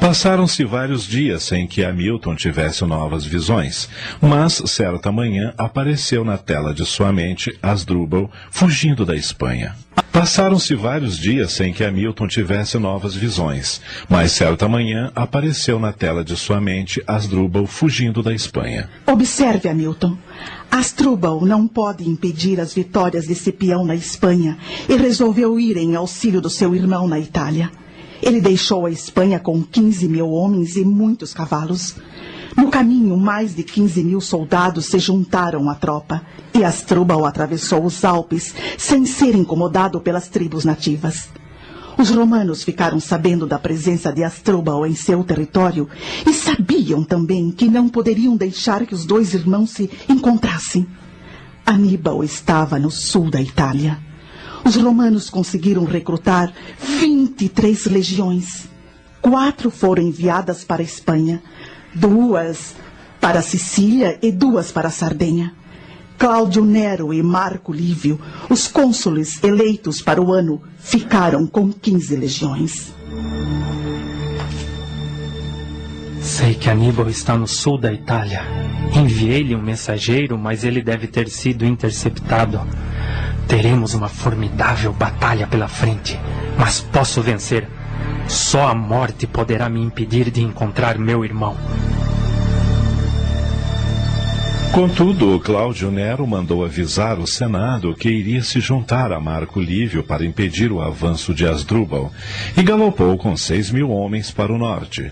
Passaram-se vários dias sem que Hamilton tivesse novas visões, mas certa manhã apareceu na tela de sua mente Asdrúbal fugindo da Espanha. Passaram-se vários dias sem que Hamilton tivesse novas visões, mas certa manhã apareceu na tela de sua mente Asdrúbal fugindo da Espanha. Observe, Hamilton. Asdrúbal não pode impedir as vitórias de Cipião na Espanha e resolveu ir em auxílio do seu irmão na Itália. Ele deixou a Espanha com 15.000 homens e muitos cavalos. No caminho, mais de 15.000 soldados se juntaram à tropa, e Asdrúbal atravessou os Alpes sem ser incomodado pelas tribos nativas. Os romanos ficaram sabendo da presença de Asdrúbal em seu território e sabiam também que não poderiam deixar que os dois irmãos se encontrassem. Aníbal estava no sul da Itália. Os romanos conseguiram recrutar 23 legiões. 4 foram enviadas para a Espanha, 2 para a Sicília e 2 para a Sardenha. Cláudio Nero e Marco Lívio, os cônsules eleitos para o ano, ficaram com 15 legiões. Sei que Aníbal está no sul da Itália. Enviei-lhe um mensageiro, mas ele deve ter sido interceptado. Teremos uma formidável batalha pela frente, mas posso vencer. Só a morte poderá me impedir de encontrar meu irmão. Contudo, Cláudio Nero mandou avisar o Senado que iria se juntar a Marco Lívio para impedir o avanço de Asdrúbal, e galopou com 6.000 homens para o norte.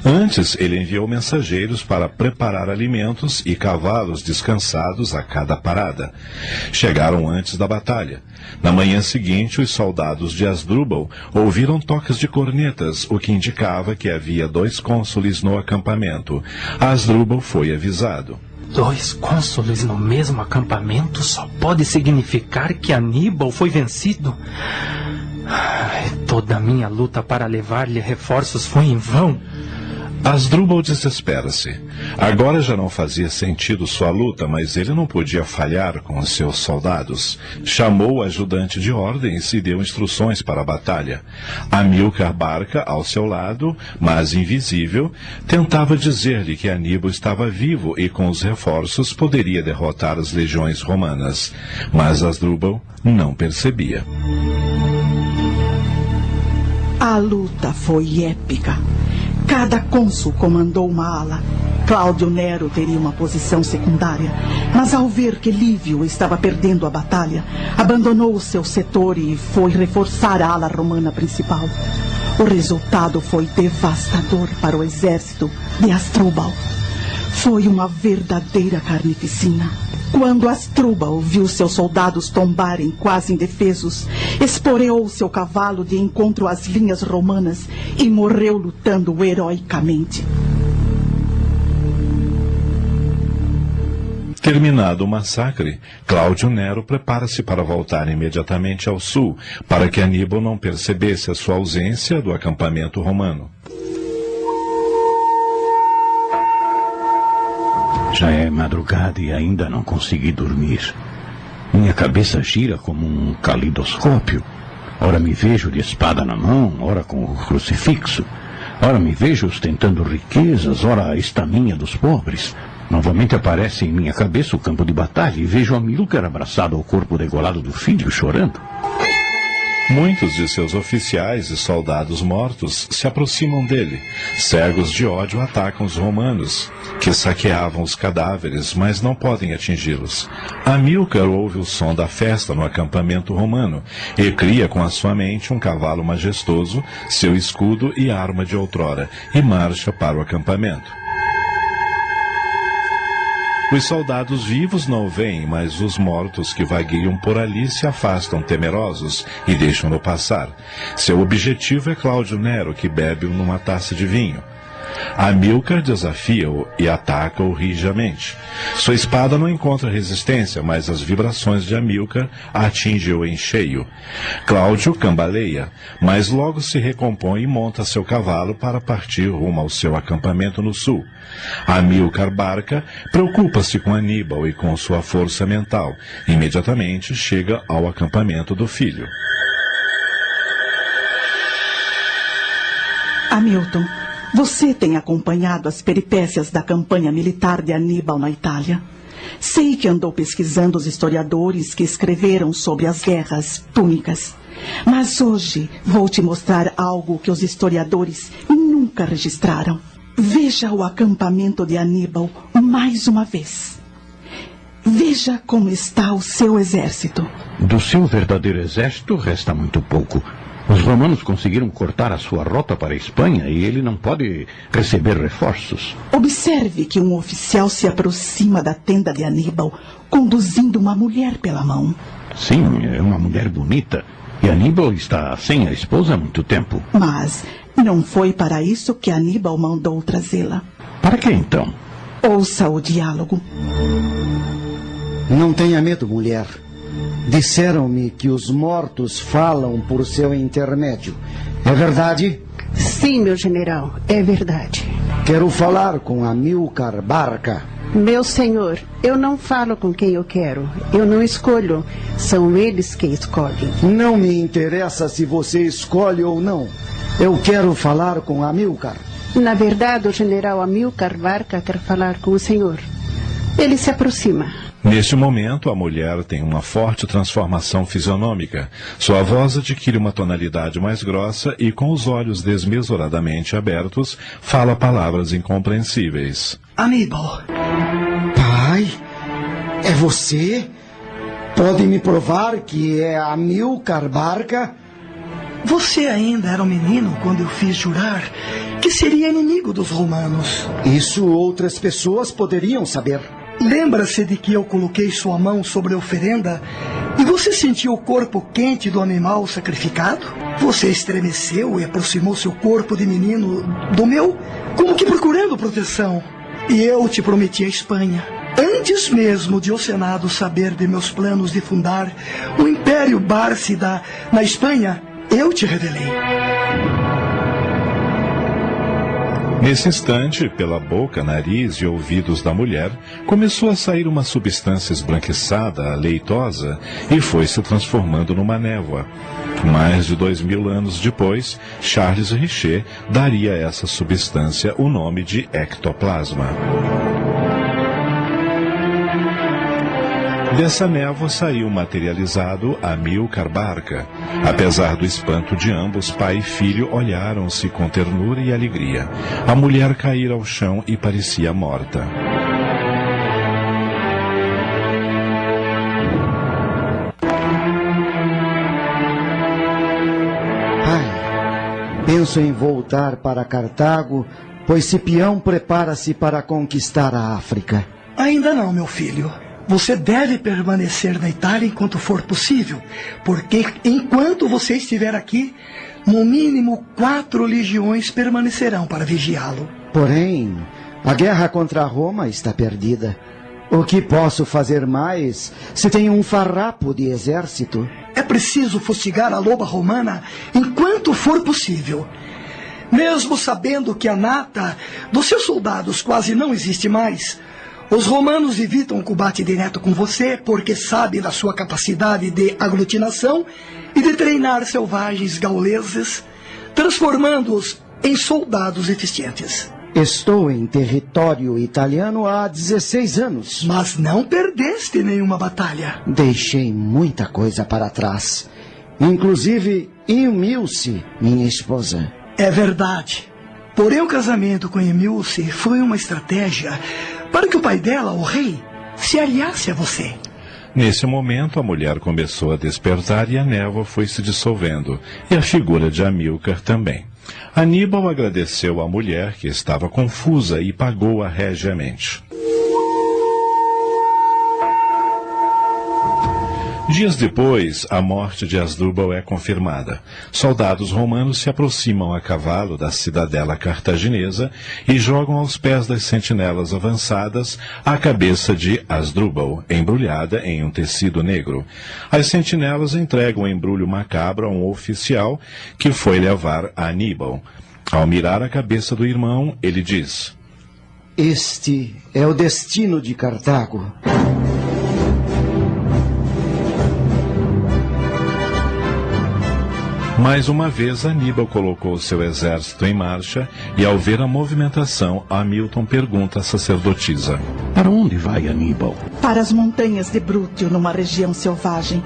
Antes, ele enviou mensageiros para preparar alimentos e cavalos descansados a cada parada. Chegaram antes da batalha. Na manhã seguinte, os soldados de Asdrúbal ouviram toques de cornetas, o que indicava que havia 2 cônsules no acampamento. Asdrúbal foi avisado. 2 cônsules no mesmo acampamento só pode significar que Aníbal foi vencido. Toda a minha luta para levar-lhe reforços foi em vão. Asdrúbal desespera-se. Agora já não fazia sentido sua luta, mas ele não podia falhar com os seus soldados. Chamou o ajudante de ordens e deu instruções para a batalha. Amílcar Barca, ao seu lado, mas invisível, tentava dizer-lhe que Aníbal estava vivo e com os reforços poderia derrotar as legiões romanas. Mas Asdrúbal não percebia. A luta foi épica. Cada cônsul comandou uma ala. Cláudio Nero teria uma posição secundária, mas ao ver que Lívio estava perdendo a batalha, abandonou o seu setor e foi reforçar a ala romana principal. O resultado foi devastador para o exército de Asdrúbal. Foi uma verdadeira carnificina. Quando Asdrúbal viu seus soldados tombarem quase indefesos, esporeou seu cavalo de encontro às linhas romanas e morreu lutando heroicamente. Terminado o massacre, Cláudio Nero prepara-se para voltar imediatamente ao sul, para que Aníbal não percebesse a sua ausência do acampamento romano. Já é madrugada e ainda não consegui dormir. Minha cabeça gira como um calidoscópio. Ora me vejo de espada na mão, ora com o crucifixo. Ora me vejo ostentando riquezas, ora a estaminha dos pobres. Novamente aparece em minha cabeça o campo de batalha e vejo Amílcar abraçado ao corpo degolado do filho, chorando. Muitos de seus oficiais e soldados mortos se aproximam dele. Cegos de ódio atacam os romanos, que saqueavam os cadáveres, mas não podem atingi-los. Amílcar ouve o som da festa no acampamento romano e cria com a sua mente um cavalo majestoso, seu escudo e arma de outrora, e marcha para o acampamento. Os soldados vivos não o veem, mas os mortos que vagueiam por ali se afastam temerosos e deixam-no passar. Seu objetivo é Cláudio Nero, que bebe numa taça de vinho. Amílcar desafia-o e ataca-o rijamente. Sua espada não encontra resistência, mas as vibrações de Amílcar atingem-o em cheio. Cláudio cambaleia, mas logo se recompõe e monta seu cavalo para partir rumo ao seu acampamento no sul. Amílcar Barca preocupa-se com Aníbal e com sua força mental. Imediatamente chega ao acampamento do filho. Hamilton, você tem acompanhado as peripécias da campanha militar de Aníbal na Itália. Sei que andou pesquisando os historiadores que escreveram sobre as guerras púnicas. Mas hoje vou te mostrar algo que os historiadores nunca registraram. Veja o acampamento de Aníbal mais uma vez. Veja como está o seu exército. Do seu verdadeiro exército resta muito pouco. Os romanos conseguiram cortar a sua rota para a Espanha e ele não pode receber reforços. Observe que um oficial se aproxima da tenda de Aníbal, conduzindo uma mulher pela mão. Sim, é uma mulher bonita. E Aníbal está sem a esposa há muito tempo. Mas não foi para isso que Aníbal mandou trazê-la. Para que então? Ouça o diálogo. Não tenha medo, mulher. Disseram-me que os mortos falam por seu intermédio. É verdade? Sim, meu general, é verdade. Quero falar com Amílcar Barca. Meu senhor, eu não falo com quem eu quero. Eu não escolho. São eles que escolhem. Não me interessa se você escolhe ou não. Eu quero falar com Amílcar. Na verdade, o general Amílcar Barca quer falar com o senhor. Ele se aproxima. Neste momento, a mulher tem uma forte transformação fisionômica. Sua voz adquire uma tonalidade mais grossa e, com os olhos desmesuradamente abertos, fala palavras incompreensíveis. Aníbal. Pai? É você? Pode me provar que é Amílcar Barca? Você ainda era um menino quando eu fiz jurar que seria inimigo dos romanos. Isso outras pessoas poderiam saber. Lembra-se de que eu coloquei sua mão sobre a oferenda e você sentiu o corpo quente do animal sacrificado? Você estremeceu e aproximou seu corpo de menino do meu, como que procurando proteção. E eu te prometi a Espanha. Antes mesmo de o Senado saber de meus planos de fundar o Império Bárcida na Espanha, eu te revelei. Nesse instante, pela boca, nariz e ouvidos da mulher, começou a sair uma substância esbranquiçada, leitosa, e foi se transformando numa névoa. Mais de 2000 anos depois, Charles Richer daria a essa substância o nome de ectoplasma. Dessa névoa saiu materializado Amílcar Barca. Apesar do espanto de ambos, pai e filho olharam-se com ternura e alegria. A mulher caíra ao chão e parecia morta. Pai, penso em voltar para Cartago, pois Cipião prepara-se para conquistar a África. Ainda não, meu filho. Você deve permanecer na Itália enquanto for possível, porque enquanto você estiver aqui, no mínimo 4 legiões permanecerão para vigiá-lo. Porém, a guerra contra Roma está perdida. O que posso fazer mais se tenho um farrapo de exército? É preciso fustigar a loba romana enquanto for possível. Mesmo sabendo que a nata dos seus soldados quase não existe mais, os romanos evitam o combate direto com você porque sabem da sua capacidade de aglutinação e de treinar selvagens gauleses, transformando-os em soldados eficientes. Estou em território italiano há 16 anos. Mas não perdeste nenhuma batalha. Deixei muita coisa para trás. Inclusive, Emilce, minha esposa. É verdade. Porém, o casamento com Emilce foi uma estratégia para que o pai dela, o rei, se aliasse a você. Nesse momento, a mulher começou a despertar e a névoa foi se dissolvendo, e a figura de Amílcar também. Aníbal agradeceu à mulher, que estava confusa, e pagou-a regiamente. Dias depois, a morte de Asdrúbal é confirmada. Soldados romanos se aproximam a cavalo da cidadela cartaginesa e jogam aos pés das sentinelas avançadas a cabeça de Asdrúbal, embrulhada em um tecido negro. As sentinelas entregam o embrulho macabro a um oficial que foi levar a Aníbal. Ao mirar a cabeça do irmão, ele diz: Este é o destino de Cartago. Mais uma vez, Aníbal colocou seu exército em marcha e, ao ver a movimentação, Hamilton pergunta à sacerdotisa: Para onde vai Aníbal? Para as montanhas de Brúteo, numa região selvagem.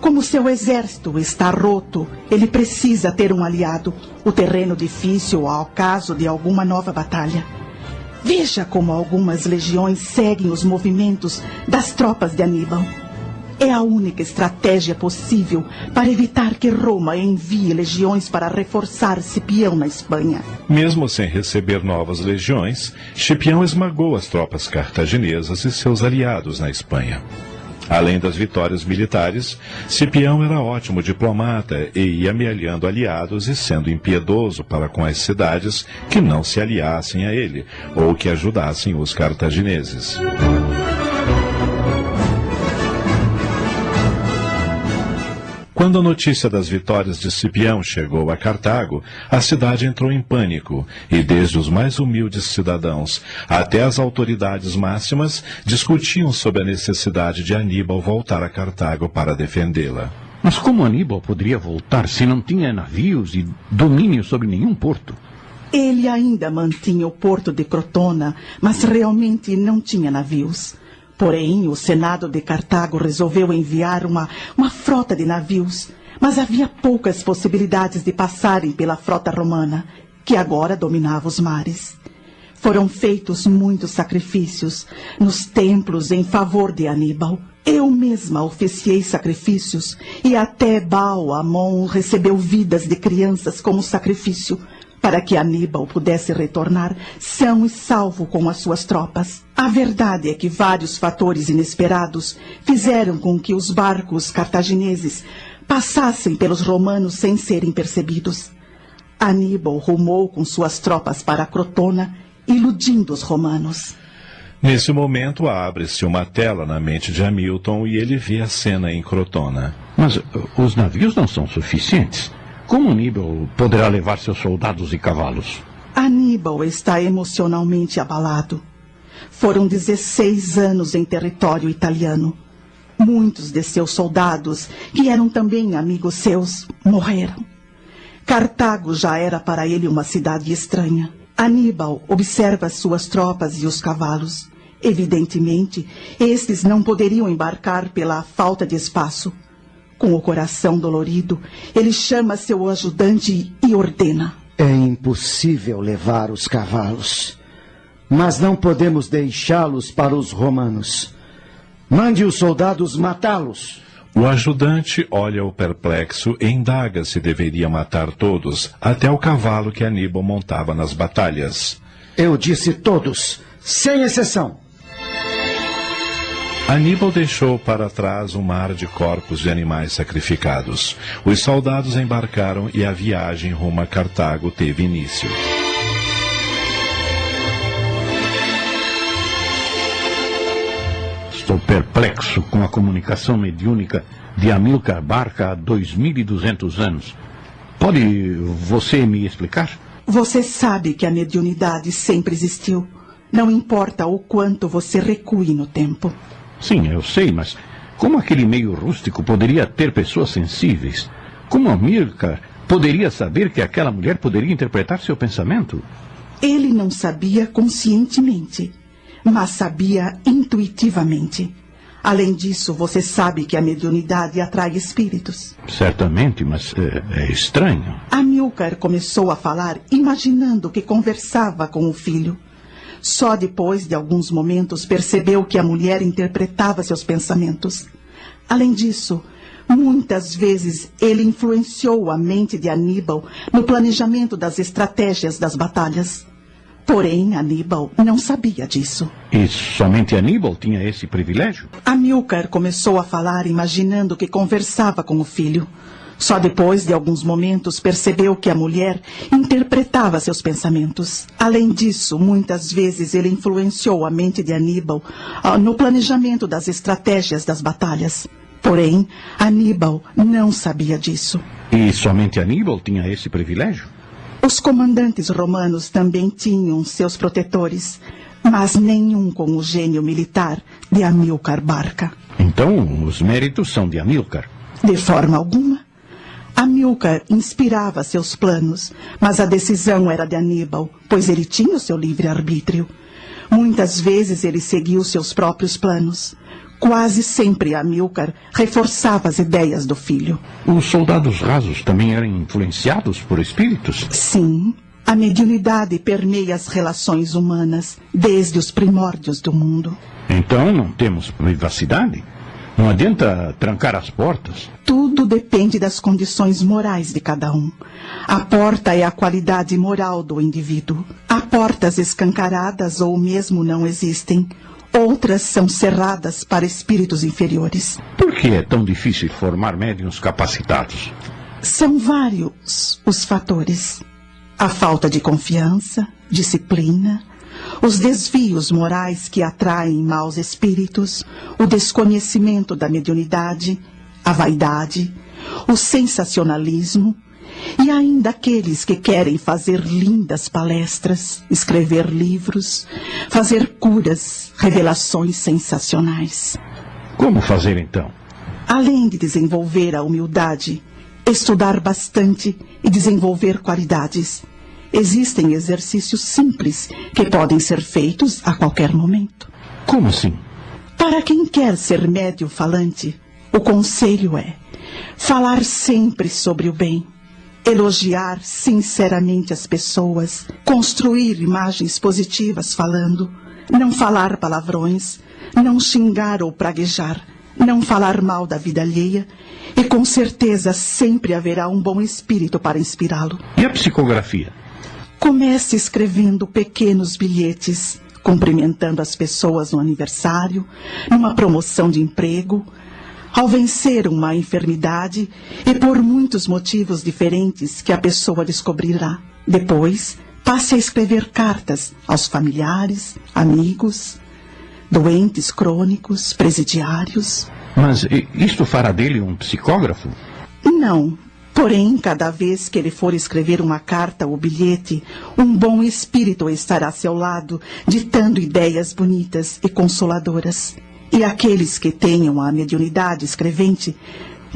Como seu exército está roto, ele precisa ter um aliado. O terreno difícil ao caso de alguma nova batalha. Veja como algumas legiões seguem os movimentos das tropas de Aníbal. É a única estratégia possível para evitar que Roma envie legiões para reforçar Scipião na Espanha. Mesmo sem receber novas legiões, Scipião esmagou as tropas cartaginesas e seus aliados na Espanha. Além das vitórias militares, Scipião era ótimo diplomata e ia amealhando aliados e sendo impiedoso para com as cidades que não se aliassem a ele ou que ajudassem os cartagineses. Quando a notícia das vitórias de Scipião chegou a Cartago, a cidade entrou em pânico, e desde os mais humildes cidadãos até as autoridades máximas discutiam sobre a necessidade de Aníbal voltar a Cartago para defendê-la. Mas como Aníbal poderia voltar se não tinha navios e domínio sobre nenhum porto? Ele ainda mantinha o porto de Crotona, mas realmente não tinha navios. Porém, o Senado de Cartago resolveu enviar uma frota de navios, mas havia poucas possibilidades de passarem pela frota romana, que agora dominava os mares. Foram feitos muitos sacrifícios nos templos em favor de Aníbal. Eu mesma oficiei sacrifícios e até Baal-Amon recebeu vidas de crianças como sacrifício, para que Aníbal pudesse retornar são e salvo com as suas tropas. A verdade é que vários fatores inesperados fizeram com que os barcos cartagineses passassem pelos romanos sem serem percebidos. Aníbal rumou com suas tropas para Crotona, iludindo os romanos. Nesse momento, abre-se uma tela na mente de Hamilton e ele vê a cena em Crotona. Mas os navios não são suficientes. Como Aníbal poderá levar seus soldados e cavalos? Aníbal está emocionalmente abalado. Foram 16 anos em território italiano. Muitos de seus soldados, que eram também amigos seus, morreram. Cartago já era para ele uma cidade estranha. Aníbal observa suas tropas e os cavalos. Evidentemente, estes não poderiam embarcar pela falta de espaço. Com o coração dolorido, ele chama seu ajudante e ordena: É impossível levar os cavalos, mas não podemos deixá-los para os romanos. Mande os soldados matá-los. O ajudante olha-o perplexo e indaga se deveria matar todos, até o cavalo que Aníbal montava nas batalhas. Eu disse todos, sem exceção. Aníbal deixou para trás um mar de corpos de animais sacrificados. Os soldados embarcaram e a viagem rumo a Cartago teve início. Estou perplexo com a comunicação mediúnica de Amílcar Barca há 2.200 anos. Pode você me explicar? Você sabe que a mediunidade sempre existiu. Não importa o quanto você recue no tempo. Sim, eu sei, mas como aquele meio rústico poderia ter pessoas sensíveis? Como Amílcar poderia saber que aquela mulher poderia interpretar seu pensamento? Ele não sabia conscientemente, mas sabia intuitivamente. Além disso, você sabe que a mediunidade atrai espíritos. Certamente, mas é estranho. Amílcar começou a falar imaginando que conversava com o filho. Só depois de alguns momentos percebeu que a mulher interpretava seus pensamentos. Além disso, muitas vezes ele influenciou a mente de Aníbal no planejamento das estratégias das batalhas. Porém, Aníbal não sabia disso. E somente Aníbal tinha esse privilégio? Amílcar começou a falar imaginando que conversava com o filho. Só depois de alguns momentos percebeu que a mulher interpretava seus pensamentos. Além disso, muitas vezes ele influenciou a mente de Aníbal no planejamento das estratégias das batalhas. Porém, Aníbal não sabia disso. E somente Aníbal tinha esse privilégio? Os comandantes romanos também tinham seus protetores, mas nenhum com o gênio militar de Amílcar Barca. Então, os méritos são de Amílcar? De forma alguma. Amílcar inspirava seus planos, mas a decisão era de Aníbal, pois ele tinha o seu livre-arbítrio. Muitas vezes ele seguiu seus próprios planos. Quase sempre Amílcar reforçava as ideias do filho. Os soldados rasos também eram influenciados por espíritos? Sim. A mediunidade permeia as relações humanas desde os primórdios do mundo. Então não temos privacidade? Não adianta trancar as portas? Tudo depende das condições morais de cada um. A porta é a qualidade moral do indivíduo. Há portas escancaradas ou mesmo não existem. Outras são cerradas para espíritos inferiores. Por que é tão difícil formar médiuns capacitados? São vários os fatores. A falta de confiança, disciplina, os desvios morais que atraem maus espíritos, o desconhecimento da mediunidade, a vaidade, o sensacionalismo e ainda aqueles que querem fazer lindas palestras, escrever livros, fazer curas, revelações sensacionais. Como fazer então? Além de desenvolver a humildade, estudar bastante e desenvolver qualidades. Existem exercícios simples que podem ser feitos a qualquer momento. Como assim? Para quem quer ser médium falante, o conselho é falar sempre sobre o bem, elogiar sinceramente as pessoas, construir imagens positivas falando, não falar palavrões, não xingar ou praguejar, não falar mal da vida alheia e com certeza sempre haverá um bom espírito para inspirá-lo. E a psicografia? Comece escrevendo pequenos bilhetes, cumprimentando as pessoas no aniversário, numa promoção de emprego, ao vencer uma enfermidade e por muitos motivos diferentes que a pessoa descobrirá. Depois, passe a escrever cartas aos familiares, amigos, doentes crônicos, presidiários. Mas isto fará dele um psicógrafo? Não. Porém, cada vez que ele for escrever uma carta ou bilhete, um bom espírito estará a seu lado, ditando ideias bonitas e consoladoras. E aqueles que tenham a mediunidade escrevente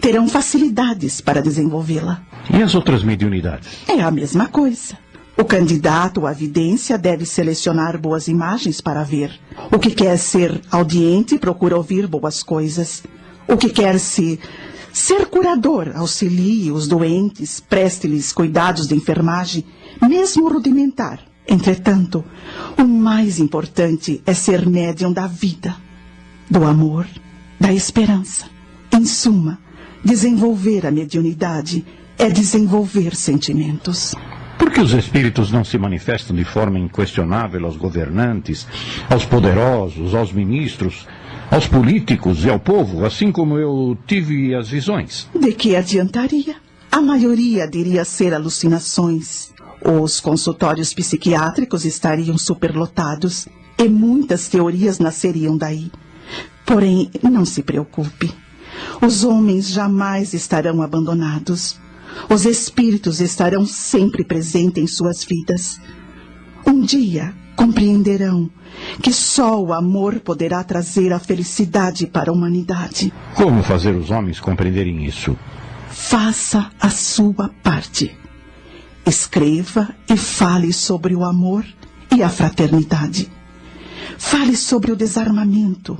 terão facilidades para desenvolvê-la. E as outras mediunidades? É a mesma coisa. O candidato à vidência deve selecionar boas imagens para ver. O que quer ser audiente procura ouvir boas coisas. O que quer ser curador, auxilie os doentes, preste-lhes cuidados de enfermagem, mesmo rudimentar. Entretanto, o mais importante é ser médium da vida, do amor, da esperança. Em suma, desenvolver a mediunidade é desenvolver sentimentos. Por que os espíritos não se manifestam de forma inquestionável aos governantes, aos poderosos, aos ministros, aos políticos e ao povo, assim como eu tive as visões. De que adiantaria? A maioria diria ser alucinações. Os consultórios psiquiátricos estariam superlotados e muitas teorias nasceriam daí. Porém, não se preocupe. Os homens jamais estarão abandonados. Os espíritos estarão sempre presentes em suas vidas. Um dia compreenderão que só o amor poderá trazer a felicidade para a humanidade. Como fazer os homens compreenderem isso? Faça a sua parte. Escreva e fale sobre o amor e a fraternidade. Fale sobre o desarmamento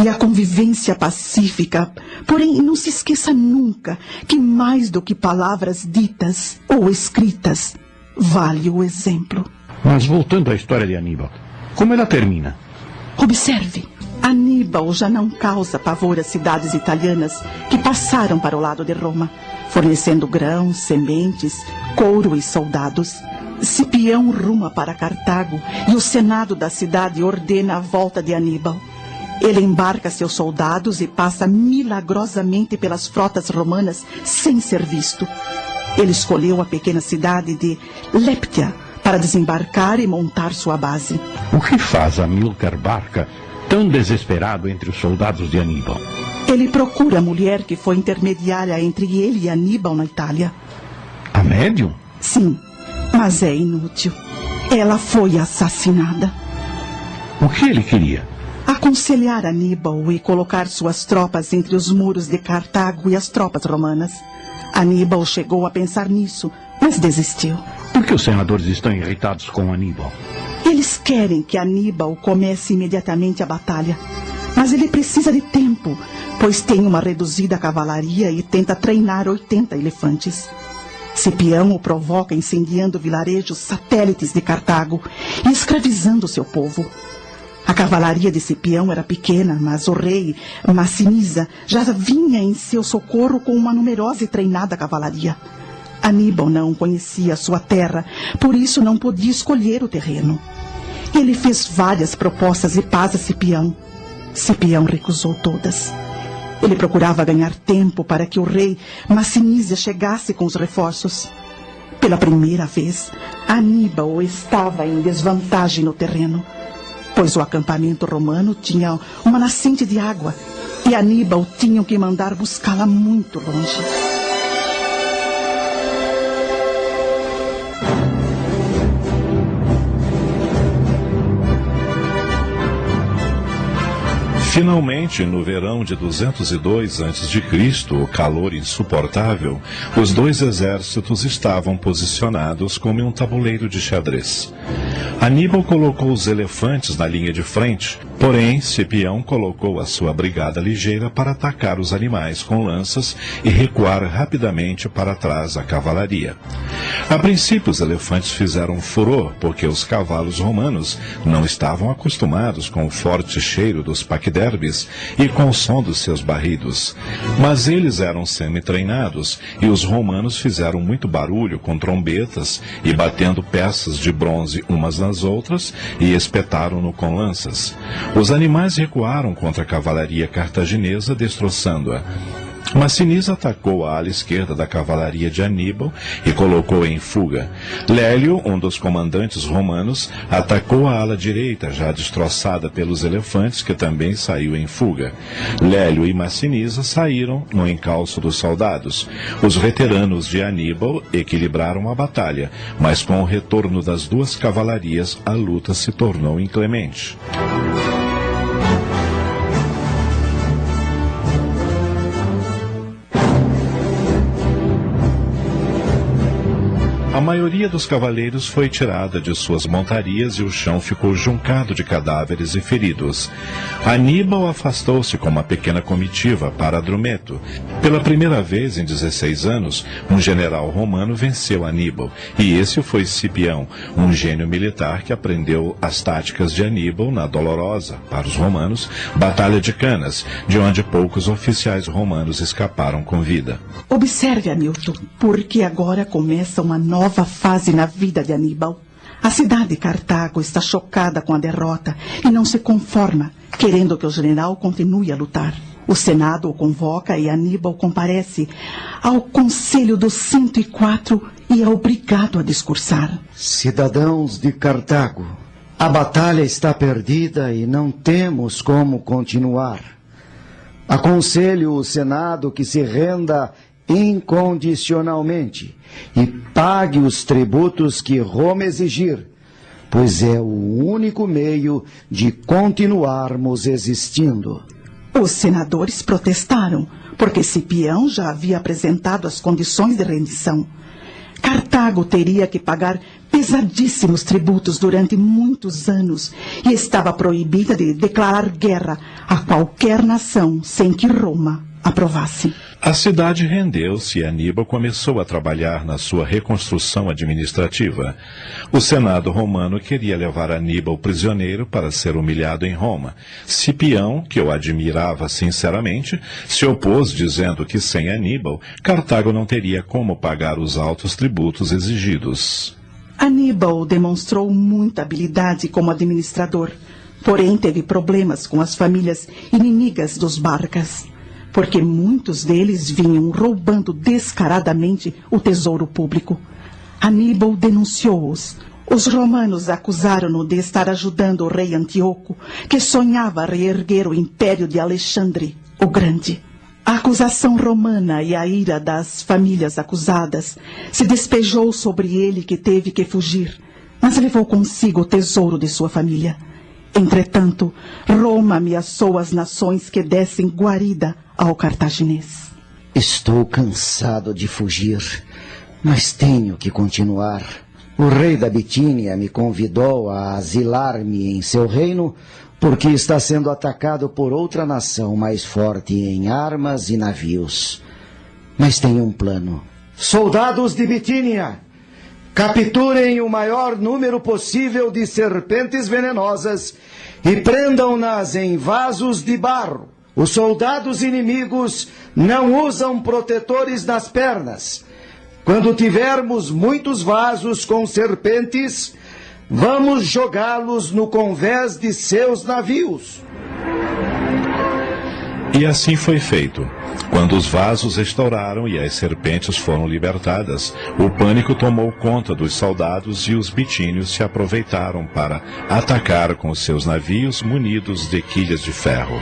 e a convivência pacífica. Porém, não se esqueça nunca que mais do que palavras ditas ou escritas, vale o exemplo. Mas voltando à história de Aníbal, como ela termina? Observe. Aníbal já não causa pavor às cidades italianas que passaram para o lado de Roma, fornecendo grãos, sementes, couro e soldados. Cipião ruma para Cartago e o senado da cidade ordena a volta de Aníbal. Ele embarca seus soldados e passa milagrosamente pelas frotas romanas sem ser visto. Ele escolheu a pequena cidade de Léptia para desembarcar e montar sua base. O que faz Amílcar Barca tão desesperado entre os soldados de Aníbal? Ele procura a mulher que foi intermediária entre ele e Aníbal na Itália. A médium? Sim, mas é inútil. Ela foi assassinada. O que ele queria? Aconselhar Aníbal e colocar suas tropas entre os muros de Cartago e as tropas romanas. Aníbal chegou a pensar nisso, mas desistiu. Por que os senadores estão irritados com Aníbal? Eles querem que Aníbal comece imediatamente a batalha. Mas ele precisa de tempo, pois tem uma reduzida cavalaria e tenta treinar 80 elefantes. Cipião o provoca incendiando vilarejos satélites de Cartago e escravizando seu povo. A cavalaria de Cipião era pequena, mas o rei Massiniza já vinha em seu socorro com uma numerosa e treinada cavalaria. Aníbal não conhecia sua terra, por isso não podia escolher o terreno. Ele fez várias propostas de paz a Cipião. Cipião recusou todas. Ele procurava ganhar tempo para que o rei Massiniza chegasse com os reforços. Pela primeira vez, Aníbal estava em desvantagem no terreno, pois o acampamento romano tinha uma nascente de água e Aníbal tinha que mandar buscá-la muito longe. Finalmente, no verão de 202 a.C., o calor insuportável, os dois exércitos estavam posicionados como em um tabuleiro de xadrez. Aníbal colocou os elefantes na linha de frente, porém Cipião colocou a sua brigada ligeira para atacar os animais com lanças e recuar rapidamente para trás a cavalaria. A princípio, os elefantes fizeram furor, porque os cavalos romanos não estavam acostumados com o forte cheiro dos paquiderbes e com o som dos seus barridos. Mas eles eram semi-treinados e os romanos fizeram muito barulho com trombetas e batendo peças de bronze umas nas outras e espetaram-no com lanças. Os animais recuaram contra a cavalaria cartaginesa, destroçando-a. Massiniza atacou a ala esquerda da cavalaria de Aníbal e colocou em fuga. Lélio, um dos comandantes romanos, atacou a ala direita, já destroçada pelos elefantes, que também saiu em fuga. Lélio e Massiniza saíram no encalço dos soldados. Os veteranos de Aníbal equilibraram a batalha, mas com o retorno das duas cavalarias, a luta se tornou inclemente. A maioria dos cavaleiros foi tirada de suas montarias e o chão ficou juncado de cadáveres e feridos. Aníbal afastou-se com uma pequena comitiva para Adrumeto. Pela primeira vez em 16 anos, um general romano venceu Aníbal, e esse foi Cipião, um gênio militar que aprendeu as táticas de Aníbal na dolorosa, para os romanos, Batalha de Canas, de onde poucos oficiais romanos escaparam com vida. Observe, Hamilton, porque agora começa uma nova fase na vida de Aníbal. A cidade de Cartago está chocada com a derrota e não se conforma, querendo que o general continue a lutar. O Senado o convoca e Aníbal comparece ao Conselho dos 104 e é obrigado a discursar. Cidadãos de Cartago, a batalha está perdida e não temos como continuar. Aconselho o Senado que se renda incondicionalmente e pague os tributos que Roma exigir, pois é o único meio de continuarmos existindo. Os senadores protestaram, porque Cipião já havia apresentado as condições de rendição. Cartago teria que pagar pesadíssimos tributos durante muitos anos e estava proibida de declarar guerra a qualquer nação sem que Roma aprovasse. A cidade rendeu-se e Aníbal começou a trabalhar na sua reconstrução administrativa. O Senado romano queria levar Aníbal prisioneiro para ser humilhado em Roma. Cipião, que o admirava sinceramente, se opôs dizendo que sem Aníbal, Cartago não teria como pagar os altos tributos exigidos. Aníbal demonstrou muita habilidade como administrador, porém teve problemas com as famílias inimigas dos Barcas, porque muitos deles vinham roubando descaradamente o tesouro público. Aníbal denunciou-os. Os romanos acusaram-no de estar ajudando o rei Antíoco, que sonhava reerguer o império de Alexandre, o Grande. A acusação romana e a ira das famílias acusadas se despejou sobre ele, que teve que fugir, mas levou consigo o tesouro de sua família. Entretanto, Roma ameaçou as nações que dessem guarida ao cartaginês. Estou cansado de fugir, mas tenho que continuar. O rei da Bitínia me convidou a asilar-me em seu reino porque está sendo atacado por outra nação mais forte em armas e navios. Mas tenho um plano. Soldados de Bitínia, capturem o maior número possível de serpentes venenosas e prendam-nas em vasos de barro. Os soldados inimigos não usam protetores nas pernas. Quando tivermos muitos vasos com serpentes, vamos jogá-los no convés de seus navios. E assim foi feito. Quando os vasos estouraram e as serpentes foram libertadas, o pânico tomou conta dos soldados e os bitínios se aproveitaram para atacar com os seus navios munidos de quilhas de ferro,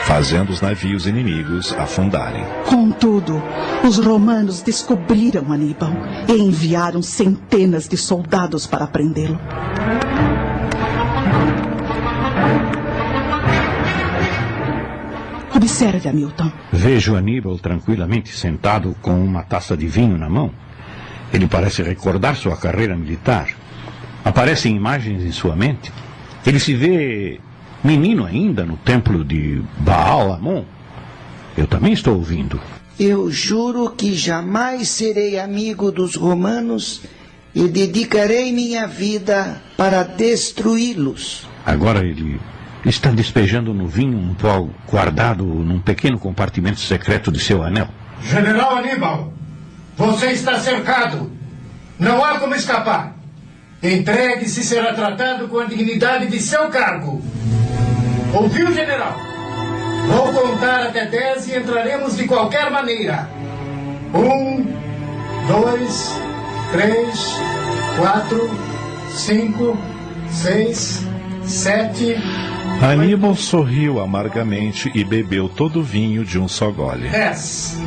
fazendo os navios inimigos afundarem. Contudo, os romanos descobriram Aníbal e enviaram centenas de soldados para prendê-lo. Observe, Hamilton. Vejo Aníbal tranquilamente sentado com uma taça de vinho na mão. Ele parece recordar sua carreira militar. Aparecem imagens em sua mente. Ele se vê menino ainda no templo de Baal-Amon. Eu também estou ouvindo. Eu juro que jamais serei amigo dos romanos e dedicarei minha vida para destruí-los. Agora ele está despejando no vinho um pó guardado num pequeno compartimento secreto de seu anel. General Aníbal, você está cercado. Não há como escapar. Entregue-se e será tratado com a dignidade de seu cargo. Ouviu, general? Vou contar até 10 e entraremos de qualquer maneira. 1, 2, 3, 4, 5, 6, 7... Aníbal sorriu amargamente e bebeu todo o vinho de um só gole. 10.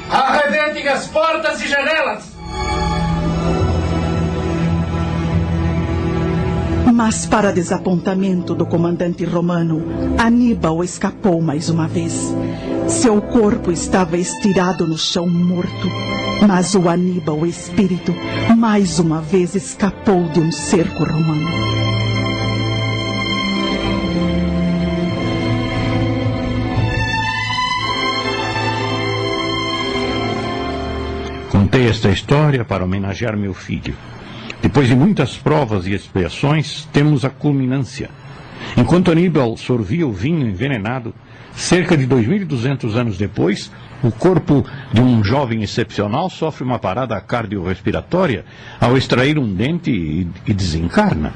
Arrebentem as portas e janelas! Mas, para desapontamento do comandante romano, Aníbal escapou mais uma vez. Seu corpo estava estirado no chão morto, mas o Aníbal espírito mais uma vez escapou de um cerco romano. Contei esta história para homenagear meu filho. Depois de muitas provas e expiações, temos a culminância. Enquanto Aníbal sorvia o vinho envenenado, cerca de 2.200 anos depois, o corpo de um jovem excepcional sofre uma parada cardiorrespiratória ao extrair um dente e desencarna.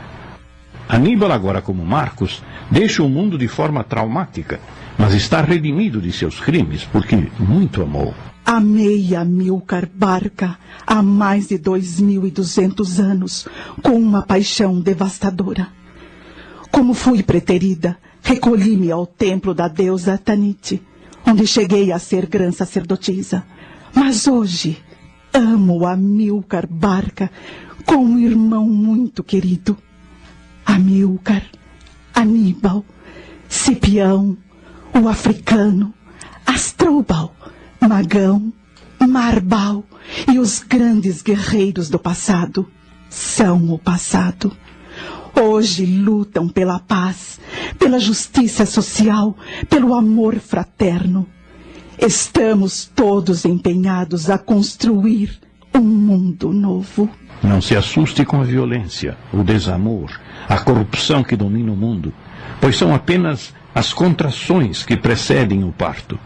Aníbal, agora como Marcos, deixa o mundo de forma traumática, mas está redimido de seus crimes, porque muito amou. Amei Amílcar Barca há mais de 2.200 anos, com uma paixão devastadora. Como fui preterida, recolhi-me ao templo da deusa Tanit, onde cheguei a ser grã sacerdotisa. Mas hoje amo Amílcar Barca com um irmão muito querido. Amílcar, Aníbal, Cipião, o africano, Asdrúbal, Magão, Marbal e os grandes guerreiros do passado são o passado. Hoje lutam pela paz, pela justiça social, pelo amor fraterno. Estamos todos empenhados a construir um mundo novo. Não se assuste com a violência, o desamor, a corrupção que domina o mundo, pois são apenas as contrações que precedem o parto.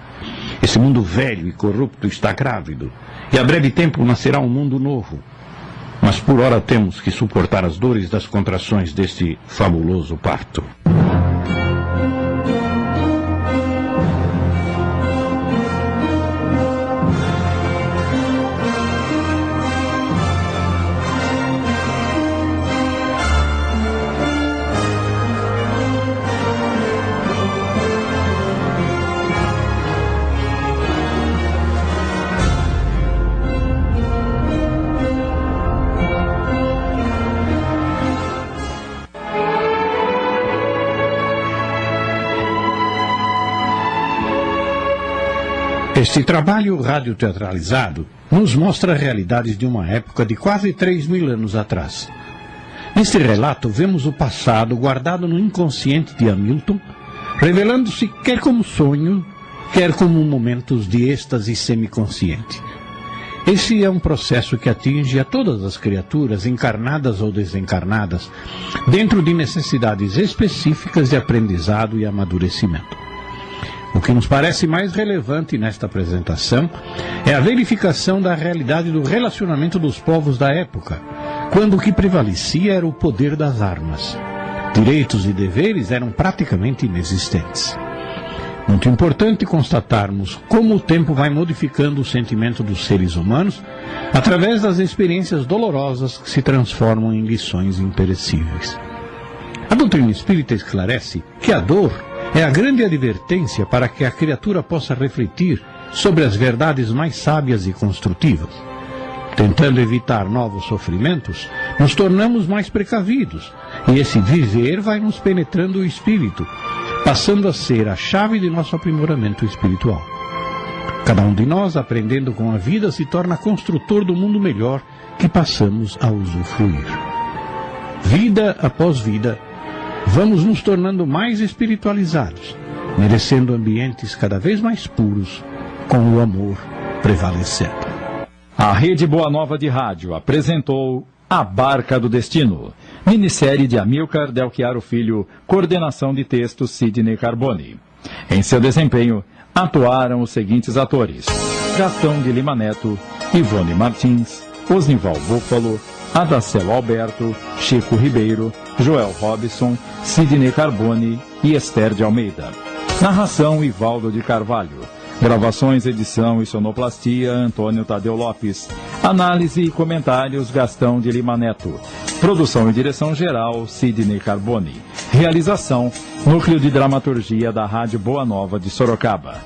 Esse mundo velho e corrupto está grávido, e a breve tempo nascerá um mundo novo. Mas por ora temos que suportar as dores das contrações deste fabuloso parto. Este trabalho radioteatralizado nos mostra realidades de uma época de quase 3.000 anos atrás. Neste relato, vemos o passado guardado no inconsciente de Hamilton, revelando-se quer como sonho, quer como momentos de êxtase semiconsciente. Esse é um processo que atinge a todas as criaturas, encarnadas ou desencarnadas, dentro de necessidades específicas de aprendizado e amadurecimento. O que nos parece mais relevante nesta apresentação é a verificação da realidade do relacionamento dos povos da época, quando o que prevalecia era o poder das armas. Direitos e deveres eram praticamente inexistentes. Muito importante constatarmos como o tempo vai modificando o sentimento dos seres humanos através das experiências dolorosas que se transformam em lições imperecíveis. A doutrina espírita esclarece que a dor é a grande advertência para que a criatura possa refletir sobre as verdades mais sábias e construtivas. Tentando evitar novos sofrimentos, nos tornamos mais precavidos, e esse viver vai nos penetrando o espírito, passando a ser a chave de nosso aprimoramento espiritual. Cada um de nós, aprendendo com a vida, se torna construtor do mundo melhor que passamos a usufruir. Vida após vida, vamos nos tornando mais espiritualizados, merecendo ambientes cada vez mais puros, com o amor prevalecendo. A Rede Boa Nova de Rádio apresentou A Barca do Destino, minissérie de Amílcar Del Chiaro Filho, coordenação de texto Sidney Carbone. Em seu desempenho, atuaram os seguintes atores: Gastão de Lima Neto, Ivone Martins, Osnival Búfalo, Adacelo Alberto, Chico Ribeiro, Joel Robson, Sidney Carbone e Esther de Almeida. Narração Ivaldo de Carvalho. Gravações, edição e sonoplastia Antônio Tadeu Lopes. Análise e comentários Gastão de Lima Neto. Produção e direção geral Sidney Carbone. Realização Núcleo de Dramaturgia da Rádio Boa Nova de Sorocaba.